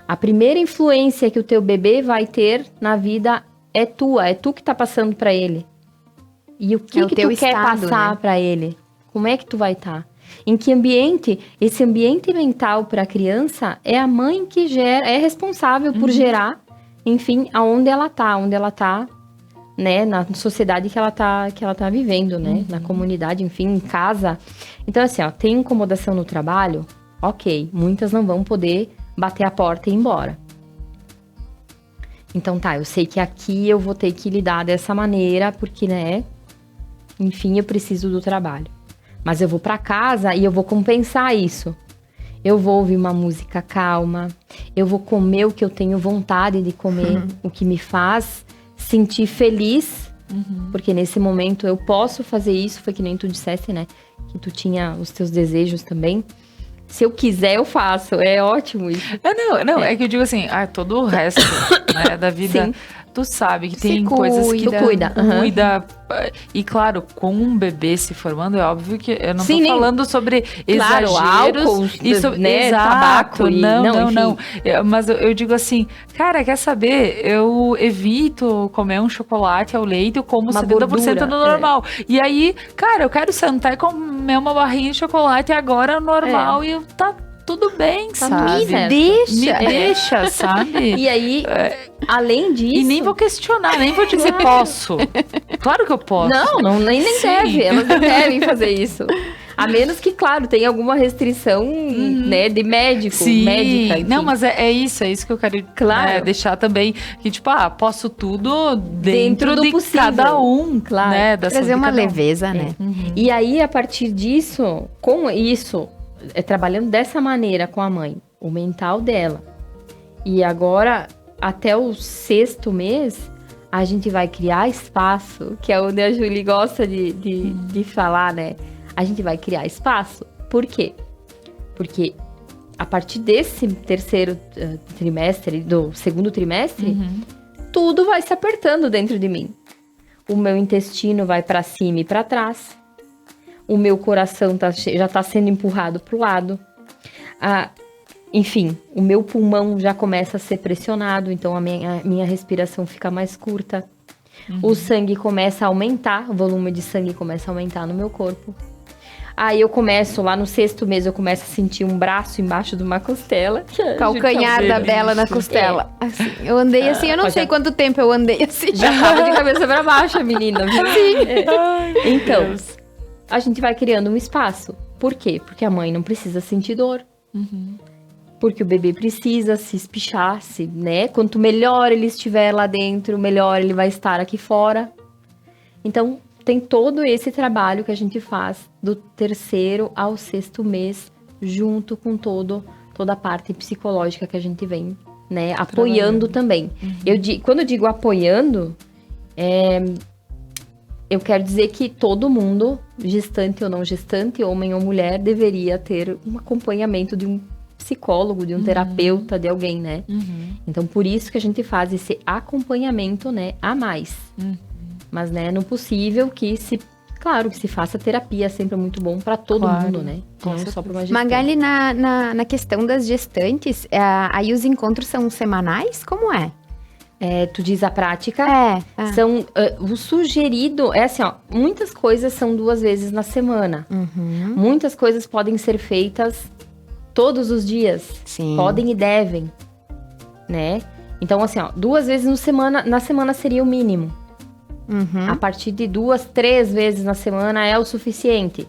A primeira influência que o teu bebê vai ter na vida é tua, é tu que tá passando pra ele. E o que, É o que teu tu quer estado, passar né? pra ele? Como é que tu vai estar? Em que ambiente? Esse ambiente mental para a criança é a mãe que gera, é responsável por gerar, enfim, onde ela tá, né, na sociedade que ela tá vivendo, né, na comunidade, enfim, em casa. Então assim, ó, tem incomodação no trabalho? OK, muitas não vão poder bater a porta e ir embora. Então tá, eu sei que aqui eu vou ter que lidar dessa maneira, porque, né, enfim, eu preciso do trabalho. Mas eu vou para casa e eu vou compensar isso. Eu vou ouvir uma música calma, eu vou comer o que eu tenho vontade de comer, o que me faz sentir feliz, porque nesse momento eu posso fazer isso, foi que nem tu disseste, né, que tu tinha os teus desejos também. Se eu quiser, eu faço. É ótimo isso. É que eu digo assim, todo o resto, né, da vida, Sim. tu sabe que Se tem coisas que cuida. tu Cuida, aham. cuida. E claro, com um bebê se formando, é óbvio que eu não Sim, tô nem- falando sobre Claro, exageros álcool, e sobre, né, exato, tabaco e- não. enfim. Mas eu digo assim, cara, quer saber? Eu evito comer um chocolate ao leite, eu como Uma 70% do gordura, normal. E aí, cara, eu quero sentar e comer uma barrinha de chocolate agora normal e tá tudo bem, Tá sabe? tudo certo. Me deixa, sabe? E aí, além disso... E nem vou questionar, nem vou dizer posso. Claro que eu posso. Nem Sim. deve. Elas não devem fazer isso. A menos que, claro, tenha alguma restrição, né, de médico, Sim, médica, enfim. não, mas é isso que eu quero Claro. deixar também. Que, tipo, posso tudo dentro do de possível. cada um, Claro. né? Da saúde Trazer de uma cada um. leveza, né? E aí, a partir disso, com isso, trabalhando dessa maneira com a mãe, o mental dela, e agora, até o 6º mês, a gente vai criar espaço, que é onde a Julie gosta de falar, né? A gente vai criar espaço. Por quê? Porque a partir desse 3º trimestre, do 2º trimestre, tudo vai se apertando dentro de mim. O meu intestino vai para cima e para trás. O meu coração já tá sendo empurrado pro lado. Enfim, o meu pulmão já começa a ser pressionado, então a minha respiração fica mais curta. O sangue começa a aumentar, o volume de sangue começa a aumentar no meu corpo. Aí eu começo, lá no 6º mês, eu começo a sentir um braço embaixo de uma costela. Calcanhar da Bela na costela. Assim, eu andei assim, eu não sei quanto tempo eu andei assim. Já tava de cabeça pra baixo a menina. Viu? Ai, Então, Deus. a gente vai criando um espaço. Por quê? Porque a mãe não precisa sentir dor. Porque o bebê precisa se espichar, né? Quanto melhor ele estiver lá dentro, melhor ele vai estar aqui fora. Então, tem todo esse trabalho que a gente faz do 3º ao 6º mês, junto com toda a parte psicológica que a gente vem, né? Apoiando também. Quando eu digo apoiando, eu quero dizer que todo mundo, gestante ou não gestante, homem ou mulher, deveria ter um acompanhamento de um psicólogo, de um terapeuta, de alguém, né? Então, por isso que a gente faz esse acompanhamento, né, a mais. Mas, né, no possível que se faça terapia, sempre é muito bom para todo Claro, mundo, né? com Não certeza. só para uma gestante. Magali, na questão das gestantes, aí os encontros são semanais? Como é? Tu diz a prática. São... O sugerido é assim, ó, muitas coisas são 2 vezes na semana. Muitas coisas podem ser feitas todos os dias. Sim. Podem e devem, né? Então, assim, ó, 2 vezes na semana seria o mínimo. A partir de 2, 3 vezes na semana é o suficiente.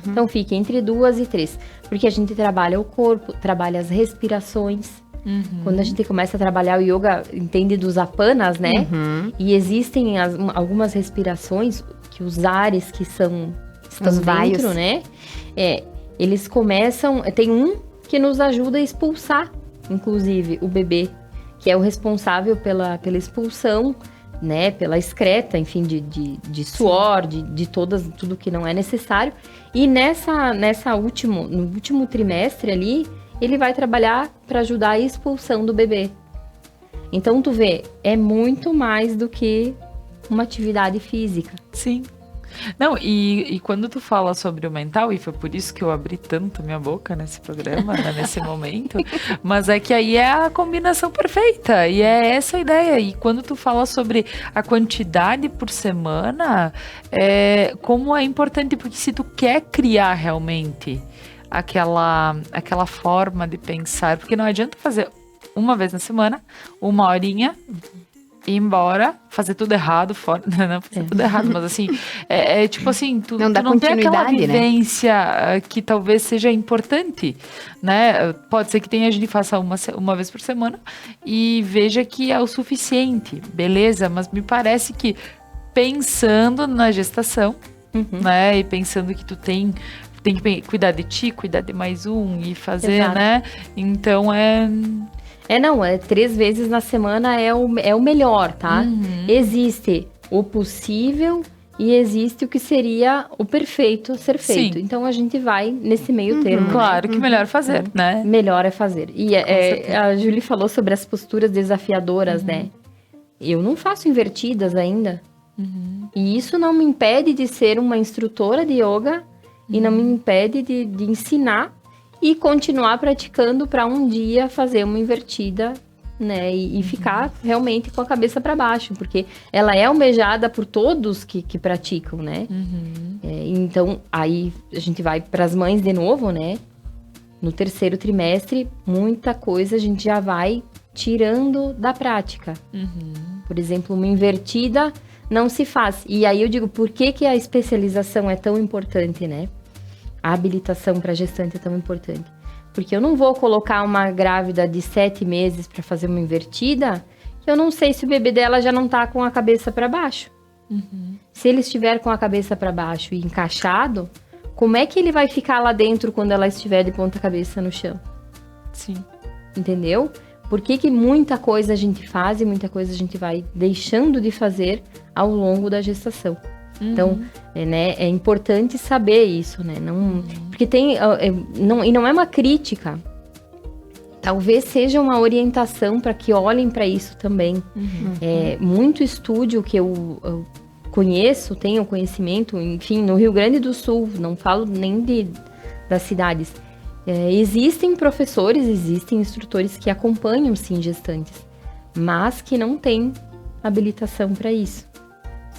Então, fique entre 2 e 3. Porque a gente trabalha o corpo, trabalha as respirações. Quando a gente começa a trabalhar o yoga, entende dos apanas, né? E existem algumas respirações que os ares que estão Os dentro, vaios. né? Eles começam... Tem um que nos ajuda a expulsar, inclusive, o bebê, que é o responsável pela expulsão, né? Pela excreta, enfim, de suor, de tudo que não é necessário. E no último trimestre ali, ele vai trabalhar para ajudar a expulsão do bebê. Então, tu vê, é muito mais do que uma atividade física. Sim. Não, e quando tu fala sobre o mental, e foi por isso que eu abri tanto minha boca nesse programa, né, nesse momento, mas é que aí é a combinação perfeita, e é essa a ideia. E quando tu fala sobre a quantidade por semana, como é importante, porque se tu quer criar realmente aquela forma de pensar, porque não adianta fazer uma vez na semana, 1 horinha, ir embora, fazer tudo errado, não fazer tudo errado, mas assim, tipo assim, tu não tem aquela vivência, né, que talvez seja importante, né? Pode ser que tenha gente que faça uma vez por semana e veja que é o suficiente, beleza, mas me parece que pensando na gestação, né, e pensando que tu tem que cuidar de ti, cuidar de mais um e fazer, exato, né? Então 3 vezes na semana é o melhor, tá? Existe o possível e existe o que seria o perfeito ser feito. Sim. Então a gente vai nesse meio termo. Claro, né? Que melhor fazer, né? Melhor é fazer. E a Julie falou sobre as posturas desafiadoras, né? Eu não faço invertidas ainda. E isso não me impede de ser uma instrutora de yoga e não me impede de ensinar e continuar praticando para um dia fazer uma invertida, né? E ficar realmente com a cabeça para baixo, porque ela é almejada por todos que praticam, né? Então, aí a gente vai para as mães de novo, né? No 3º trimestre, muita coisa a gente já vai tirando da prática. Por exemplo, uma invertida não se faz. E aí eu digo, por que a especialização é tão importante, né? A habilitação para gestante é tão importante. Porque eu não vou colocar uma grávida de 7 meses para fazer uma invertida, que eu não sei se o bebê dela já não tá com a cabeça para baixo. Se ele estiver com a cabeça para baixo e encaixado, como é que ele vai ficar lá dentro quando ela estiver de ponta cabeça no chão? Sim. Entendeu? Por que muita coisa a gente faz e muita coisa a gente vai deixando de fazer ao longo da gestação? Então, é importante saber isso, né? Porque não é uma crítica. Talvez seja uma orientação para que olhem para isso também. Muito estúdio que eu conheço, tenho conhecimento, enfim, no Rio Grande do Sul, não falo nem das cidades. Existem professores, existem instrutores que acompanham, sim, gestantes, mas que não têm habilitação para isso.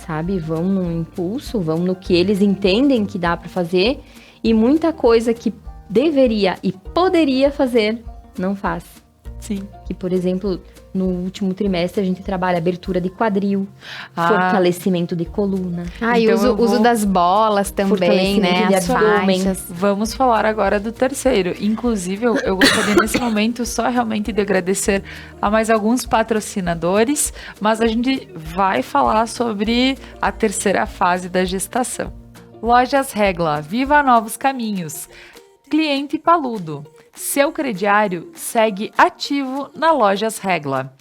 Sabe, vão no impulso, vão no que eles entendem que dá para fazer e muita coisa que deveria e poderia fazer, não faz. Sim. Que, por exemplo, no último trimestre a gente trabalha abertura de quadril, fortalecimento de coluna. E então uso das bolas também, né? De abdômen. Vamos falar agora do 3º. Inclusive, eu gostaria nesse momento só realmente de agradecer a mais alguns patrocinadores, mas a gente vai falar sobre a 3ª fase da gestação. Lojas Regla, viva novos caminhos. Cliente Paludo. Seu crediário segue ativo na Lojas Regla.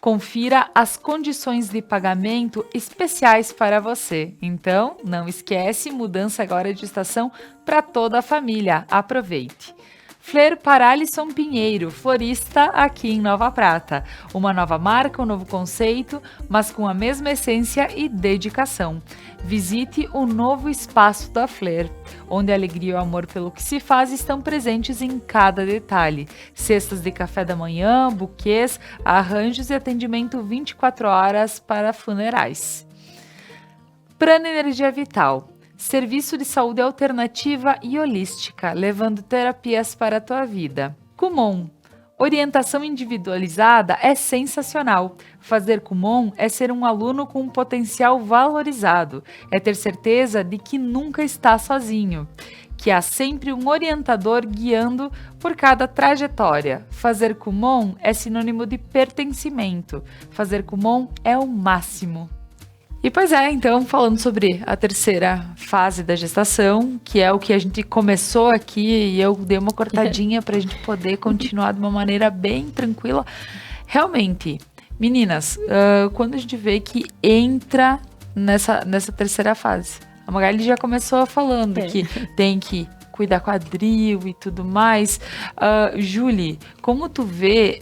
Confira as condições de pagamento especiais para você. Então, não esquece, mudança agora de estação para toda a família. Aproveite. Fleur para Alisson Pinheiro, florista aqui em Nova Prata. Uma nova marca, um novo conceito, mas com a mesma essência e dedicação. Visite o novo espaço da Fleur, onde a alegria e o amor pelo que se faz estão presentes em cada detalhe. Cestas de café da manhã, buquês, arranjos e atendimento 24 horas para funerais. Prana Energia Vital. Serviço de saúde alternativa e holística, levando terapias para a tua vida. Kumon. Orientação individualizada é sensacional. Fazer Kumon é ser um aluno com um potencial valorizado. É ter certeza de que nunca está sozinho. Que há sempre um orientador guiando por cada trajetória. Fazer Kumon é sinônimo de pertencimento. Fazer Kumon é o máximo. E pois então, falando sobre a 3ª fase da gestação, que é o que a gente começou aqui e eu dei uma cortadinha para a gente poder continuar de uma maneira bem tranquila. Realmente, meninas, quando a gente vê que entra nessa 3ª fase, a Magali já começou falando que tem que cuidar quadril e tudo mais. Julie, como tu vê,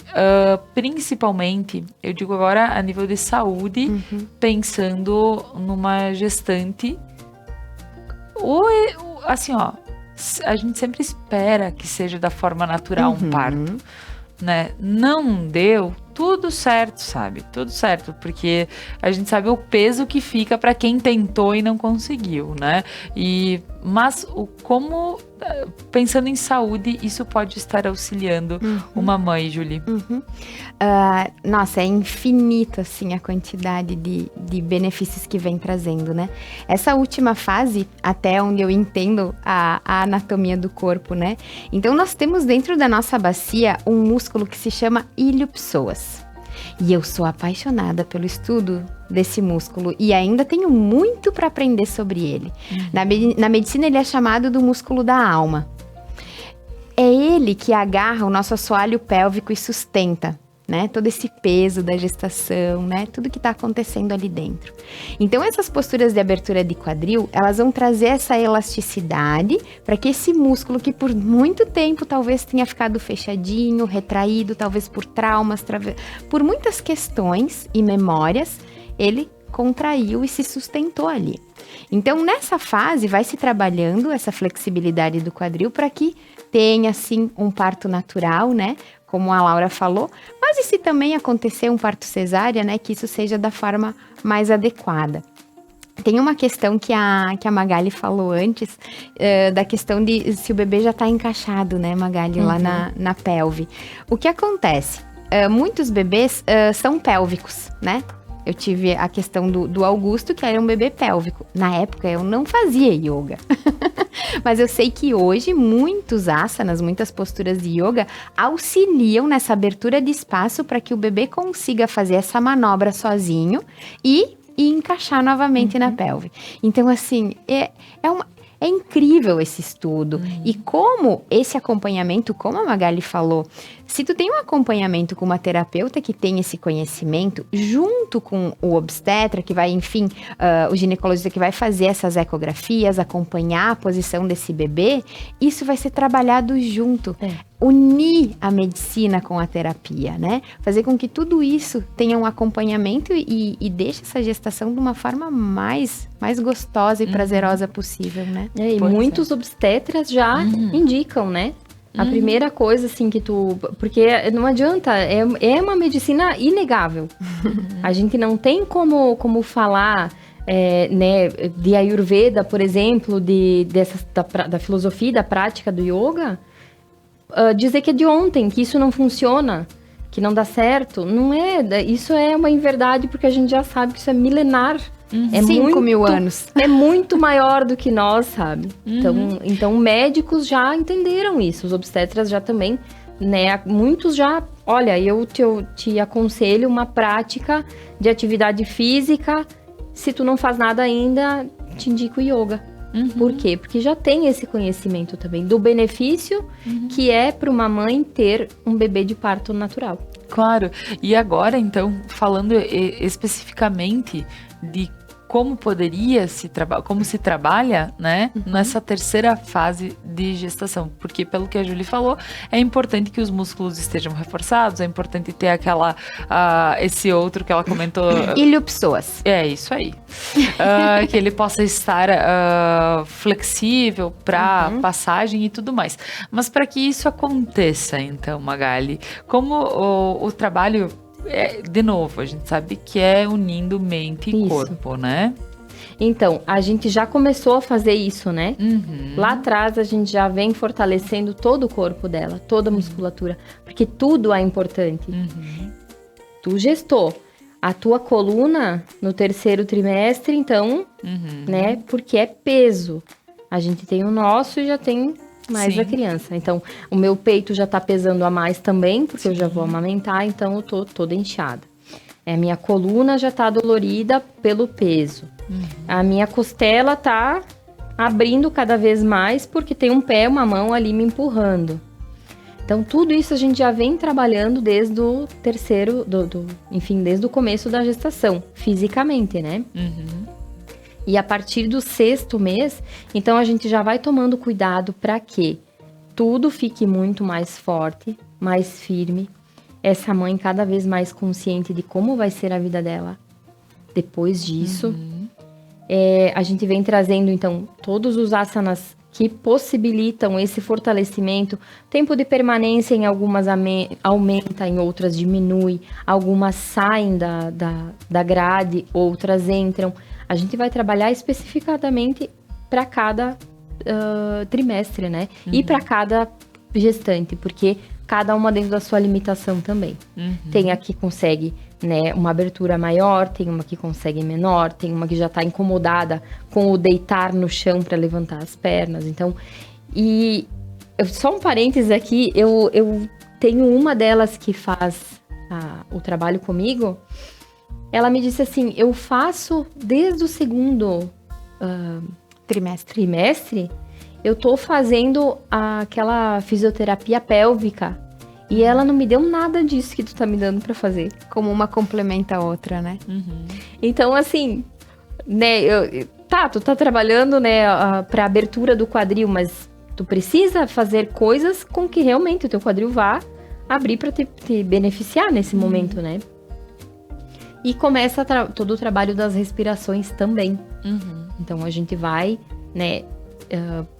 principalmente, eu digo agora a nível de saúde, pensando numa gestante Assim, ó, a gente sempre espera que seja da forma natural um parto, né? Não deu, tudo certo, sabe? Tudo certo, porque a gente sabe o peso que fica para quem tentou e não conseguiu, né? Mas como, pensando em saúde, isso pode estar auxiliando uma mãe, Julie? Nossa, é infinita, assim, a quantidade de benefícios que vem trazendo, né? Essa última fase, até onde eu entendo a anatomia do corpo, né? Então, nós temos dentro da nossa bacia um músculo que se chama ilho-psoas. E eu sou apaixonada pelo estudo desse músculo e ainda tenho muito para aprender sobre ele. Na medicina, ele é chamado do músculo da alma. É ele que agarra o nosso assoalho pélvico e sustenta, né? Todo esse peso da gestação, né? Tudo que está acontecendo ali dentro. Então, essas posturas de abertura de quadril, elas vão trazer essa elasticidade para que esse músculo que por muito tempo talvez tenha ficado fechadinho, retraído, talvez por traumas, por muitas questões e memórias, ele contraiu e se sustentou ali. Então, nessa fase, vai se trabalhando essa flexibilidade do quadril para que tenha, assim, um parto natural, né? Como a Laura falou, mas e se também acontecer um parto cesárea, né, que isso seja da forma mais adequada. Tem uma questão que a Magali falou antes, da questão de se o bebê já está encaixado, né, Magali, lá na pelve. O que acontece? Muitos bebês são pélvicos, né? Eu tive a questão do Augusto, que era um bebê pélvico. Na época, eu não fazia yoga. Mas eu sei que hoje, muitos asanas, muitas posturas de yoga, auxiliam nessa abertura de espaço para que o bebê consiga fazer essa manobra sozinho e encaixar novamente na pelve. Então, assim, é incrível esse estudo. E como esse acompanhamento, como a Magali falou, se tu tem um acompanhamento com uma terapeuta que tem esse conhecimento, junto com o obstetra, que vai, enfim, o ginecologista que vai fazer essas ecografias, acompanhar a posição desse bebê, isso vai ser trabalhado junto. Unir a medicina com a terapia, né? Fazer com que tudo isso tenha um acompanhamento e deixe essa gestação de uma forma mais gostosa e prazerosa possível, né? E muitos obstetras já indicam, né? A primeira coisa, assim, que porque não adianta, é uma medicina inegável. A gente não tem como falar, né, de Ayurveda, por exemplo, da filosofia, da prática do yoga, dizer que é de ontem, que isso não funciona, que não dá certo. Não é, isso é uma inverdade, porque a gente já sabe que isso é milenar. 5.000 anos. É muito maior do que nós, sabe? Então, médicos já entenderam isso. Os obstetras já também, né? Muitos já... Olha, eu te aconselho uma prática de atividade física. Se tu não faz nada ainda, te indico yoga. Por quê? Porque já tem esse conhecimento também do benefício que é para uma mãe ter um bebê de parto natural. Claro. E agora, então, falando especificamente de como como se trabalha, né, nessa terceira fase de gestação, porque pelo que a Julie falou, é importante que os músculos estejam reforçados, é importante ter esse outro que ela comentou. Ilho-psoas. É, isso aí. Que ele possa estar flexível para passagem e tudo mais. Mas para que isso aconteça, então, Magali, como o trabalho... de novo, a gente sabe que é unindo mente e corpo, né? Então, a gente já começou a fazer isso, né? Lá atrás, a gente já vem fortalecendo todo o corpo dela, toda a musculatura, porque tudo é importante. Tu gestou a tua coluna no terceiro trimestre, então, né? Porque é peso. A gente tem o nosso e já tem... mais a criança. Então, o meu peito já tá pesando a mais também, porque eu já vou amamentar, então eu tô toda inchada. A minha coluna já tá dolorida pelo peso. A minha costela tá abrindo cada vez mais, porque tem um pé, uma mão ali me empurrando. Então, tudo isso a gente já vem trabalhando desde o terceiro, enfim, desde o começo da gestação, fisicamente, né? E a partir do 6º mês, então a gente já vai tomando cuidado para que tudo fique muito mais forte, mais firme. Essa mãe cada vez mais consciente de como vai ser a vida dela depois disso. A gente vem trazendo, então, todos os asanas que possibilitam esse fortalecimento. Tempo de permanência em algumas aumenta, em outras diminui. Algumas saem da grade, outras entram. A gente vai trabalhar especificadamente para cada trimestre, né? E para cada gestante, porque cada uma dentro da sua limitação também. Tem a que consegue, né, uma abertura maior, tem uma que consegue menor, tem uma que já está incomodada com o deitar no chão para levantar as pernas. Então, só um parênteses aqui, eu tenho uma delas que faz o trabalho comigo. Ela me disse assim, eu faço desde o segundo trimestre, eu tô fazendo aquela fisioterapia pélvica e ela não me deu nada disso que tu tá me dando pra fazer. Como uma complementa a outra, né? Então, assim, né, tu tá trabalhando, né, pra abertura do quadril, mas tu precisa fazer coisas com que realmente o teu quadril vá abrir pra te beneficiar nesse momento, né? E começa todo o trabalho das respirações também. Então, a gente vai, né,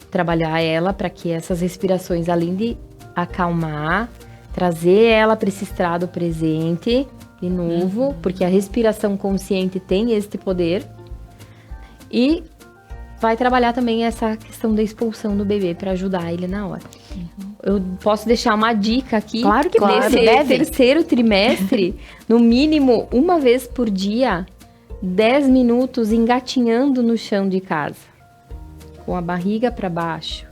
trabalhar ela para que essas respirações, além de acalmar, trazer ela para esse estado presente de novo, porque a respiração consciente tem este poder. E vai trabalhar também essa questão da expulsão do bebê para ajudar ele na hora. Eu posso deixar uma dica aqui. Claro que nesse deve. terceiro trimestre, no mínimo uma vez por dia, 10 minutos engatinhando no chão de casa, com a barriga para baixo,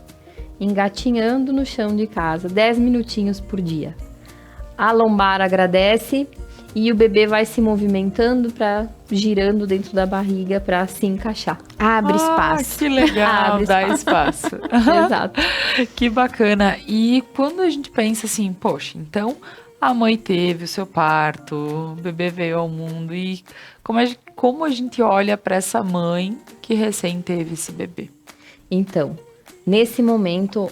engatinhando no chão de casa, 10 minutinhos por dia. A lombar agradece e o bebê vai se movimentando girando dentro da barriga para se encaixar. Abre espaço. Que legal, Abre dá espaço. Exato. Que bacana. E quando a gente pensa assim, poxa, então a mãe teve o seu parto, o bebê veio ao mundo e como a gente olha para essa mãe que recém teve esse bebê? Então, nesse momento,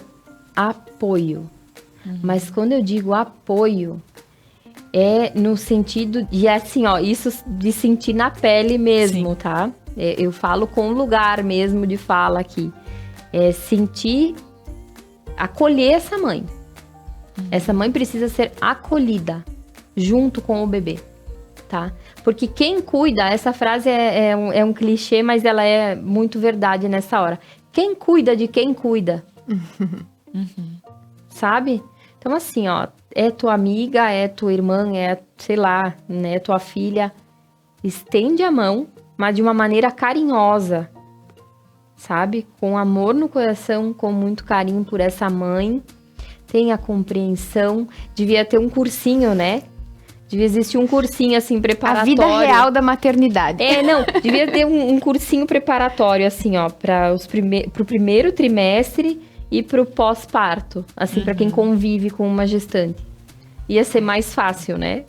apoio. Mas quando eu digo apoio, é no sentido de, assim, ó, isso de sentir na pele mesmo, Sim. tá? Eu falo com lugar mesmo de fala aqui. É sentir, acolher essa mãe. Essa mãe precisa ser acolhida junto com o bebê, tá? Porque quem cuida, essa frase é um clichê, mas ela é muito verdade nessa hora. Quem cuida de quem cuida? Sabe? Então, assim, ó, é tua amiga, é tua irmã, sei lá, né, tua filha. Estende a mão, mas de uma maneira carinhosa, sabe? Com amor no coração, com muito carinho por essa mãe. Tenha compreensão. Devia ter um cursinho, né? Devia existir um cursinho, assim, preparatório. A vida real da maternidade. Devia ter um cursinho preparatório, assim, ó, pro primeiro trimestre e pro pós-parto, assim, para quem convive com uma gestante. Ia ser mais fácil, né?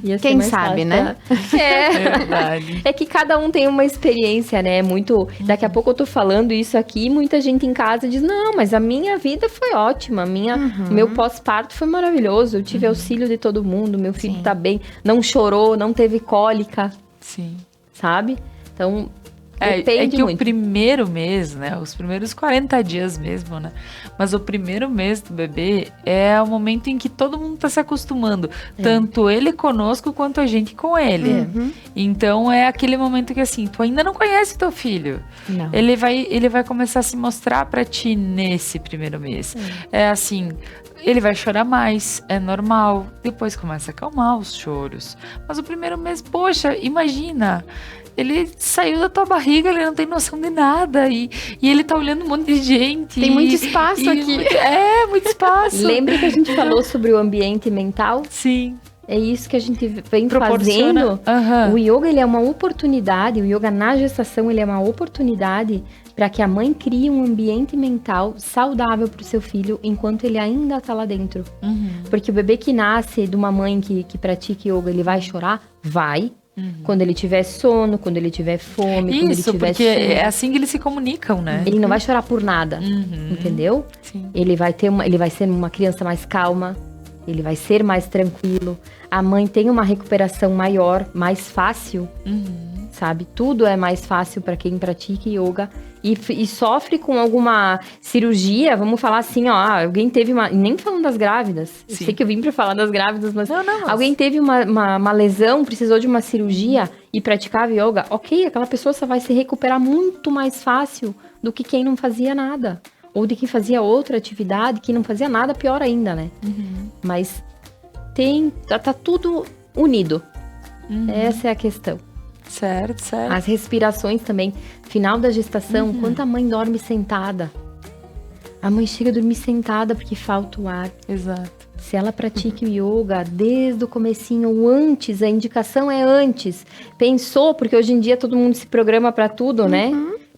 Ia ser Quem mais sabe, fácil, né? É verdade. É que cada um tem uma experiência, né? Daqui a pouco eu tô falando isso aqui e muita gente em casa diz, não, mas a minha vida foi ótima, o meu pós-parto foi maravilhoso, eu tive auxílio de todo mundo, meu filho Sim. tá bem, não chorou, não teve cólica, Sim. sabe? Então, É depende que muito. o primeiro mês, né? Os primeiros 40 dias mesmo, né? Mas o primeiro mês do bebê é o momento em que todo mundo tá se acostumando. Tanto ele conosco quanto a gente com ele. Então é aquele momento que assim, tu ainda não conhece teu filho. Não. Ele vai começar a se mostrar pra ti nesse primeiro mês. É assim, ele vai chorar mais, é normal. Depois começa a acalmar os choros. Mas o primeiro mês, poxa, imagina. Ele saiu da tua barriga, ele não tem noção de nada. E ele tá olhando um monte de gente. Tem muito espaço aqui. Muito espaço. Lembra que a gente falou sobre o ambiente mental? Sim. É isso que a gente vem Proporciona. fazendo. Aham. O yoga, ele é uma oportunidade, o yoga na gestação, ele é uma oportunidade para que a mãe crie um ambiente mental saudável para o seu filho enquanto ele ainda está lá dentro. Porque o bebê que nasce de uma mãe que pratica yoga, ele vai chorar? Vai. Quando ele tiver sono, quando ele tiver fome, quando ele Isso, tiver porque sede. é assim que eles se comunicam, né? Ele não vai chorar por nada, entendeu? Sim. Ele vai ser uma criança mais calma, ele vai ser mais tranquilo. A mãe tem uma recuperação maior, mais fácil, sabe? Tudo é mais fácil para quem pratica yoga e sofre com alguma cirurgia, vamos falar assim, ó, alguém teve uma... Nem falando das grávidas, eu sei que eu vim para falar das grávidas, mas alguém teve uma lesão, precisou de uma cirurgia e praticava yoga, ok, aquela pessoa só vai se recuperar muito mais fácil do que quem não fazia nada. Ou de quem fazia outra atividade, que não fazia nada, pior ainda, né? Mas tá tudo unido. Essa é a questão. Certo. As respirações também. Final da gestação, quanta mãe dorme sentada. A mãe chega a dormir sentada porque falta o ar. Exato. Se ela pratica o yoga desde o comecinho ou antes, a indicação é antes. Pensou, porque hoje em dia todo mundo se programa para tudo, né?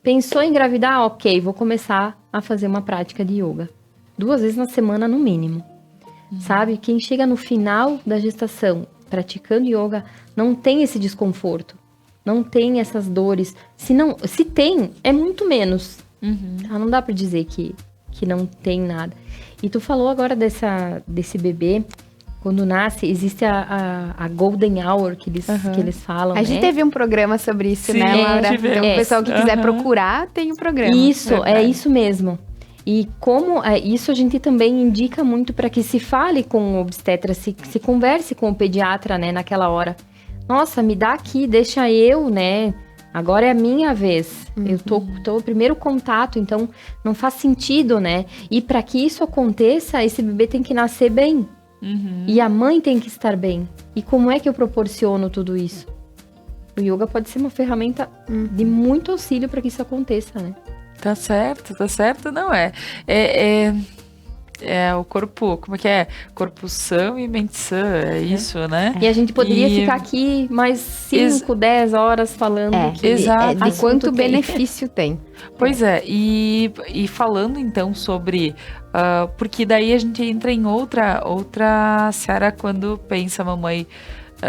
Pensou em engravidar? Ok, vou começar a fazer uma prática de yoga. 2 vezes na semana, no mínimo. Sabe? Quem chega no final da gestação praticando yoga não tem esse desconforto. Não tem essas dores. Se tem, é muito menos. Tá? Não dá pra dizer que não tem nada. E tu falou agora desse bebê. Quando nasce, existe a golden hour que eles falam, A gente teve um programa sobre isso, né, Laura? Então, o pessoal que quiser procurar, tem um programa. Isso, é isso mesmo. E como isso a gente também indica muito para que se fale com o obstetra, se converse com o pediatra, né, naquela hora. Nossa, me dá aqui, deixa eu, né? Agora é a minha vez. Eu tô o primeiro contato, então não faz sentido, né? E para que isso aconteça, esse bebê tem que nascer bem. E a mãe tem que estar bem. E como é que eu proporciono tudo isso? O yoga pode ser uma ferramenta de muito auxílio para que isso aconteça, né? Tá certo, não é. É o corpo, como é que é? Corpo sã e mente sã, é isso, né? E a gente poderia ficar aqui mais 5, 10 horas falando de quanto benefício tem. Pois é, e falando então sobre... porque daí a gente entra em outra seara quando pensa, mamãe,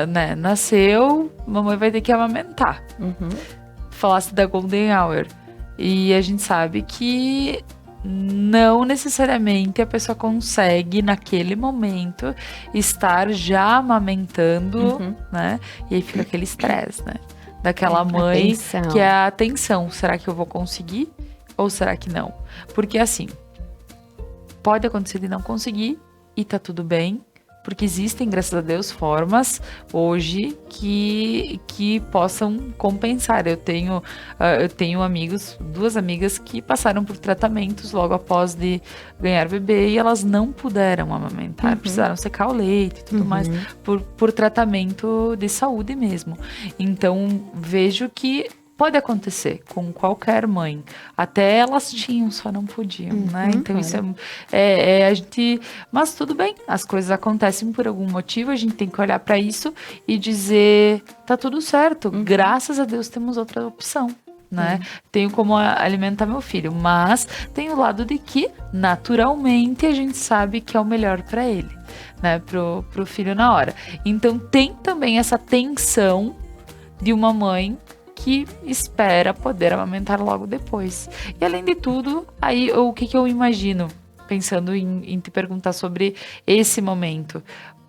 né, nasceu, mamãe vai ter que amamentar. Falasse da Golden Hour. E a gente sabe que não necessariamente a pessoa consegue, naquele momento, estar já amamentando, né? E aí fica aquele estresse, né? Daquela mãe, que é a atenção. Será que eu vou conseguir? Ou será que não? Porque assim, pode acontecer de não conseguir e tá tudo bem. Porque existem, graças a Deus, formas hoje que possam compensar. Eu tenho amigos, 2 amigas que passaram por tratamentos logo após de ganhar bebê e elas não puderam amamentar, precisaram secar o leite e tudo mais, por tratamento de saúde mesmo. Então, vejo que pode acontecer com qualquer mãe. Até elas tinham, só não podiam, né? Então, isso é a gente... Mas tudo bem, as coisas acontecem por algum motivo, a gente tem que olhar para isso e dizer, tá tudo certo, graças a Deus temos outra opção, né? Tenho como alimentar meu filho, mas tem o lado de que, naturalmente, a gente sabe que é o melhor para ele, né? Pro filho na hora. Então, tem também essa tensão de uma mãe que espera poder amamentar logo depois. E além de tudo, aí o que eu imagino, pensando em te perguntar sobre esse momento,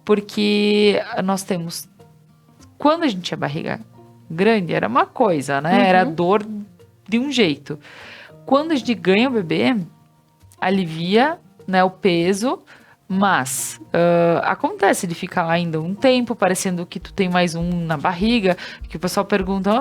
porque nós temos, quando a gente tinha barriga grande, era uma coisa, né? Era dor de um jeito. Quando a gente ganha o bebê, alivia, né, o peso, mas acontece de ficar ainda um tempo parecendo que tu tem mais um na barriga, que o pessoal pergunta,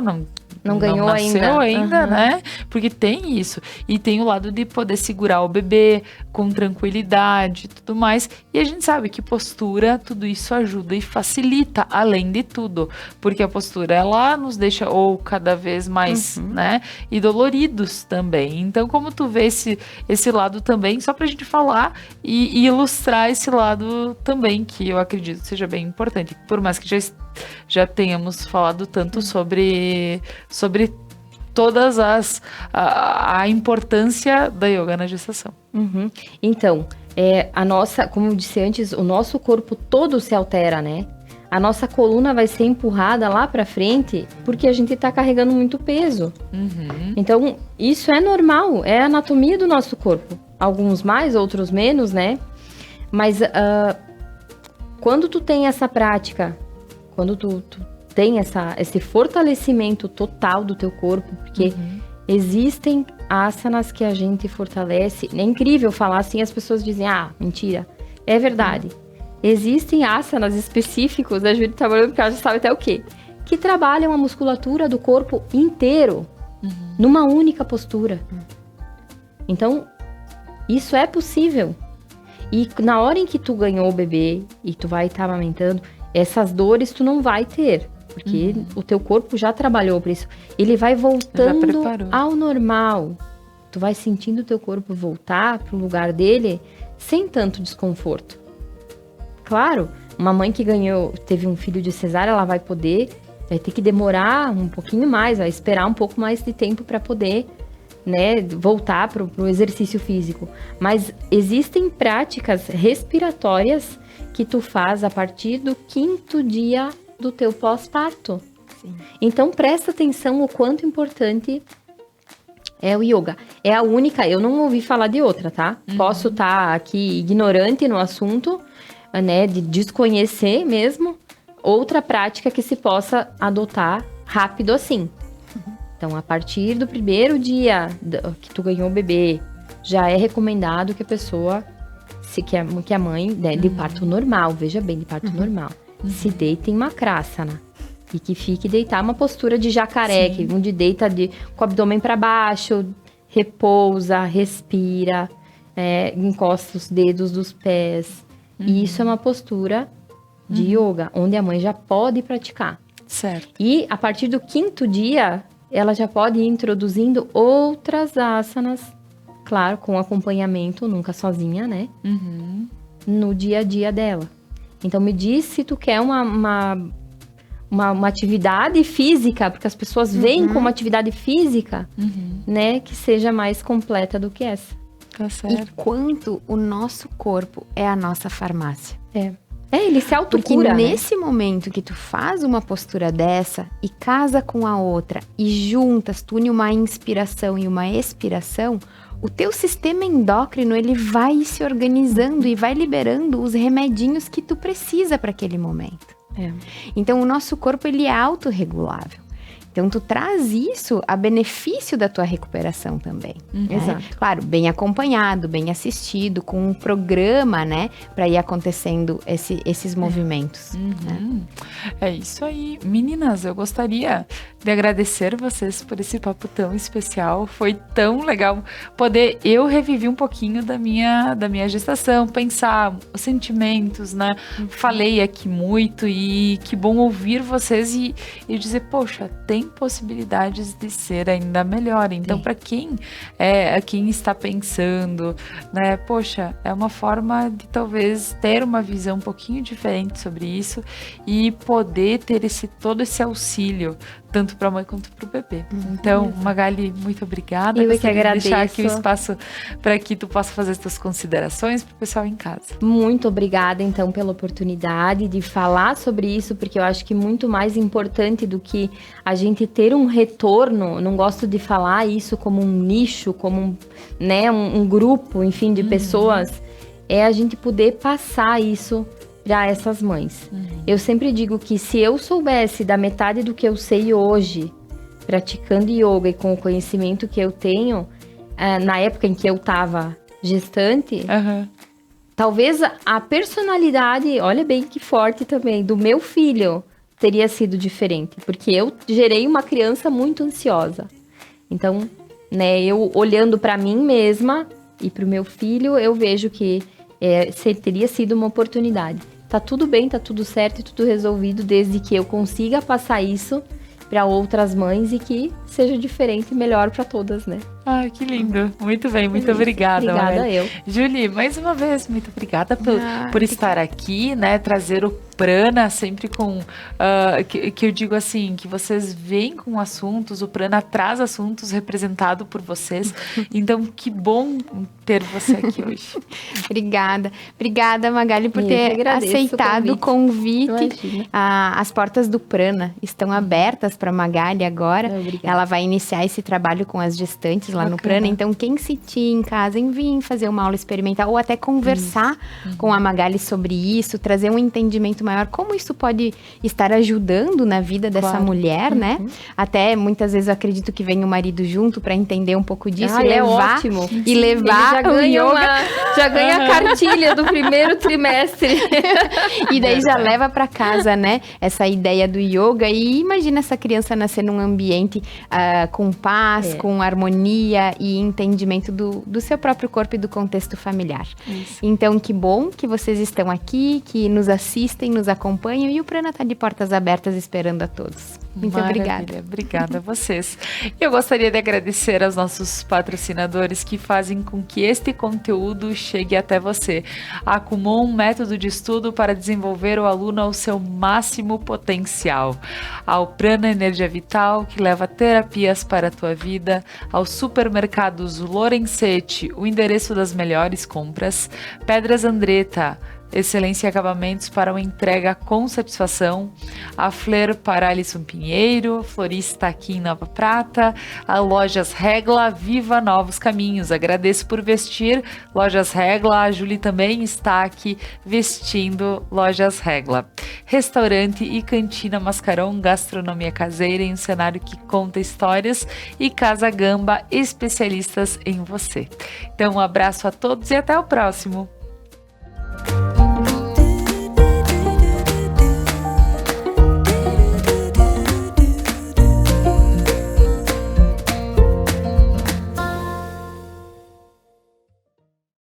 não ganhou nasceu ainda, né? Porque tem isso. E tem o lado de poder segurar o bebê com tranquilidade e tudo mais. E a gente sabe que postura, tudo isso ajuda e facilita, além de tudo. Porque a postura, ela nos deixa ou cada vez mais, né? E doloridos também. Então, como tu vê esse lado também, só pra gente falar e ilustrar esse lado também, que eu acredito que seja bem importante. Por mais que já tenhamos falado tanto sobre todas a importância da yoga na gestação. Então, como eu disse antes, o nosso corpo todo se altera, né? A nossa coluna vai ser empurrada lá pra frente porque a gente tá carregando muito peso. Então, isso é normal, é a anatomia do nosso corpo. Alguns mais, outros menos, né? Mas quando tu tem essa prática, quando tu tem esse fortalecimento total do teu corpo, porque existem asanas que a gente fortalece. É incrível falar assim, as pessoas dizem, mentira. É verdade. Existem asanas específicos, a Júlia tá falando porque ela já sabe até o quê? Que trabalham a musculatura do corpo inteiro, numa única postura. Então, isso é possível. E na hora em que tu ganhou o bebê e tu vai estar amamentando, essas dores tu não vai ter. Porque o teu corpo já trabalhou para isso. Ele vai voltando ao normal. Tu vai sentindo o teu corpo voltar pro lugar dele sem tanto desconforto. Claro, uma mãe que teve um filho de cesárea, ela vai ter que demorar um pouquinho mais, vai esperar um pouco mais de tempo para poder, né, voltar pro exercício físico. Mas existem práticas respiratórias que tu faz a partir do 5º dia do teu pós-parto. Então, presta atenção o quanto importante é o yoga. É a única, eu não ouvi falar de outra, tá? Posso estar aqui ignorante no assunto, né, de desconhecer mesmo, outra prática que se possa adotar rápido assim. Então, a partir do 1º dia que tu ganhou o bebê, já é recomendado que a pessoa, que a mãe, né, de parto normal, veja bem, de parto normal, se deita em makrasana. E que fique deitar uma postura de jacaré, onde deita com o abdômen para baixo, repousa, respira, encosta os dedos dos pés. E isso é uma postura de yoga, onde a mãe já pode praticar. Certo. E a partir do 5º dia, ela já pode ir introduzindo outras asanas, claro, com acompanhamento, nunca sozinha, né? No dia a dia dela. Então, me diz se tu quer uma atividade física, porque as pessoas veem como atividade física, né? Que seja mais completa do que essa. Tá certo. E quanto o nosso corpo é a nossa farmácia. Ele se autocura, porque né? nesse momento que tu faz uma postura dessa e casa com a outra e juntas, tu une uma inspiração e uma expiração, o teu sistema endócrino, ele vai se organizando e vai liberando os remedinhos que tu precisa para aquele momento. Então, o nosso corpo, ele é autorregulável. Então, tu traz isso a benefício da tua recuperação também. Exato. Claro, bem acompanhado, bem assistido, com um programa, né? Para ir acontecendo esses movimentos. Né? É isso aí. Meninas, eu gostaria de agradecer vocês por esse papo tão especial. Foi tão legal poder eu reviver um pouquinho da minha gestação, pensar os sentimentos, né? Falei aqui muito e que bom ouvir vocês e dizer, poxa, tem possibilidades de ser ainda melhor. Então, para quem está pensando, né, poxa, é uma forma de talvez ter uma visão um pouquinho diferente sobre isso e poder ter todo esse auxílio, tanto para a mãe quanto para o bebê. Então, Magali, muito obrigada. Eu que agradeço. Deixar aqui o espaço para que tu possa fazer as tuas considerações para o pessoal em casa. Muito obrigada, então, pela oportunidade de falar sobre isso, porque eu acho que muito mais importante do que a gente ter um retorno, não gosto de falar isso como um nicho, como um grupo, enfim, de pessoas, é a gente poder passar isso para essas mães. Eu sempre digo que se eu soubesse da metade do que eu sei hoje, praticando yoga e com o conhecimento que eu tenho, na época em que eu estava gestante, talvez a personalidade, olha bem que forte também, do meu filho teria sido diferente, porque eu gerei uma criança muito ansiosa. Então, né, eu olhando para mim mesma e para o meu filho, eu vejo que teria sido uma oportunidade. Tá tudo bem, tá tudo certo e tudo resolvido, desde que eu consiga passar isso para outras mães e que seja diferente e melhor para todas, né? Ah, que lindo. Muito bem, muito obrigada. Obrigada eu. Julie, mais uma vez, muito obrigada por estar aqui, né? Trazer o Prana sempre com... que eu digo assim, que vocês vêm com assuntos, o Prana traz assuntos representados por vocês. Então, que bom ter você aqui hoje. Obrigada. Obrigada, Magali, por ter aceitado o convite. As portas do Prana estão abertas para Magali agora. Ela vai iniciar esse trabalho com as gestantes lá no Bacana. Prana. Então, quem sentir em casa em vir fazer uma aula experimental ou até conversar com a Magali sobre isso, trazer um entendimento maior, como isso pode estar ajudando na vida dessa Claro. mulher, né? Até muitas vezes eu acredito que vem o marido junto para entender um pouco disso Ah, e é levar ótimo. e levar Ele já o ganha, yoga. já ganha a cartilha do primeiro trimestre. E daí já leva para casa, né? Essa ideia do yoga e imagina essa criança nascer num ambiente com paz, com harmonia e entendimento do seu próprio corpo e do contexto familiar. Isso. Então, que bom que vocês estão aqui, que nos assistem, nos acompanham e o Prana está de portas abertas esperando a todos. Muito Maravilha, obrigada. obrigada a vocês. Eu gostaria de agradecer aos nossos patrocinadores que fazem com que este conteúdo chegue até você. A Kumon, um método de estudo para desenvolver o aluno ao seu máximo potencial. Ao Prana Energia Vital, que leva terapias para a tua vida. Aos supermercados Lorenzetti, o endereço das melhores compras. Pedras Andretta, excelência e acabamentos para uma entrega com satisfação. A Flair para Alisson Pinheiro, florista aqui em Nova Prata. A Lojas Regla, viva novos caminhos. Agradeço por vestir Lojas Regla. A Julie também está aqui vestindo Lojas Regla. Restaurante e Cantina Mascarão, gastronomia caseira em um cenário que conta histórias. E Casa Gamba, especialistas em você. Então, um abraço a todos e até o próximo.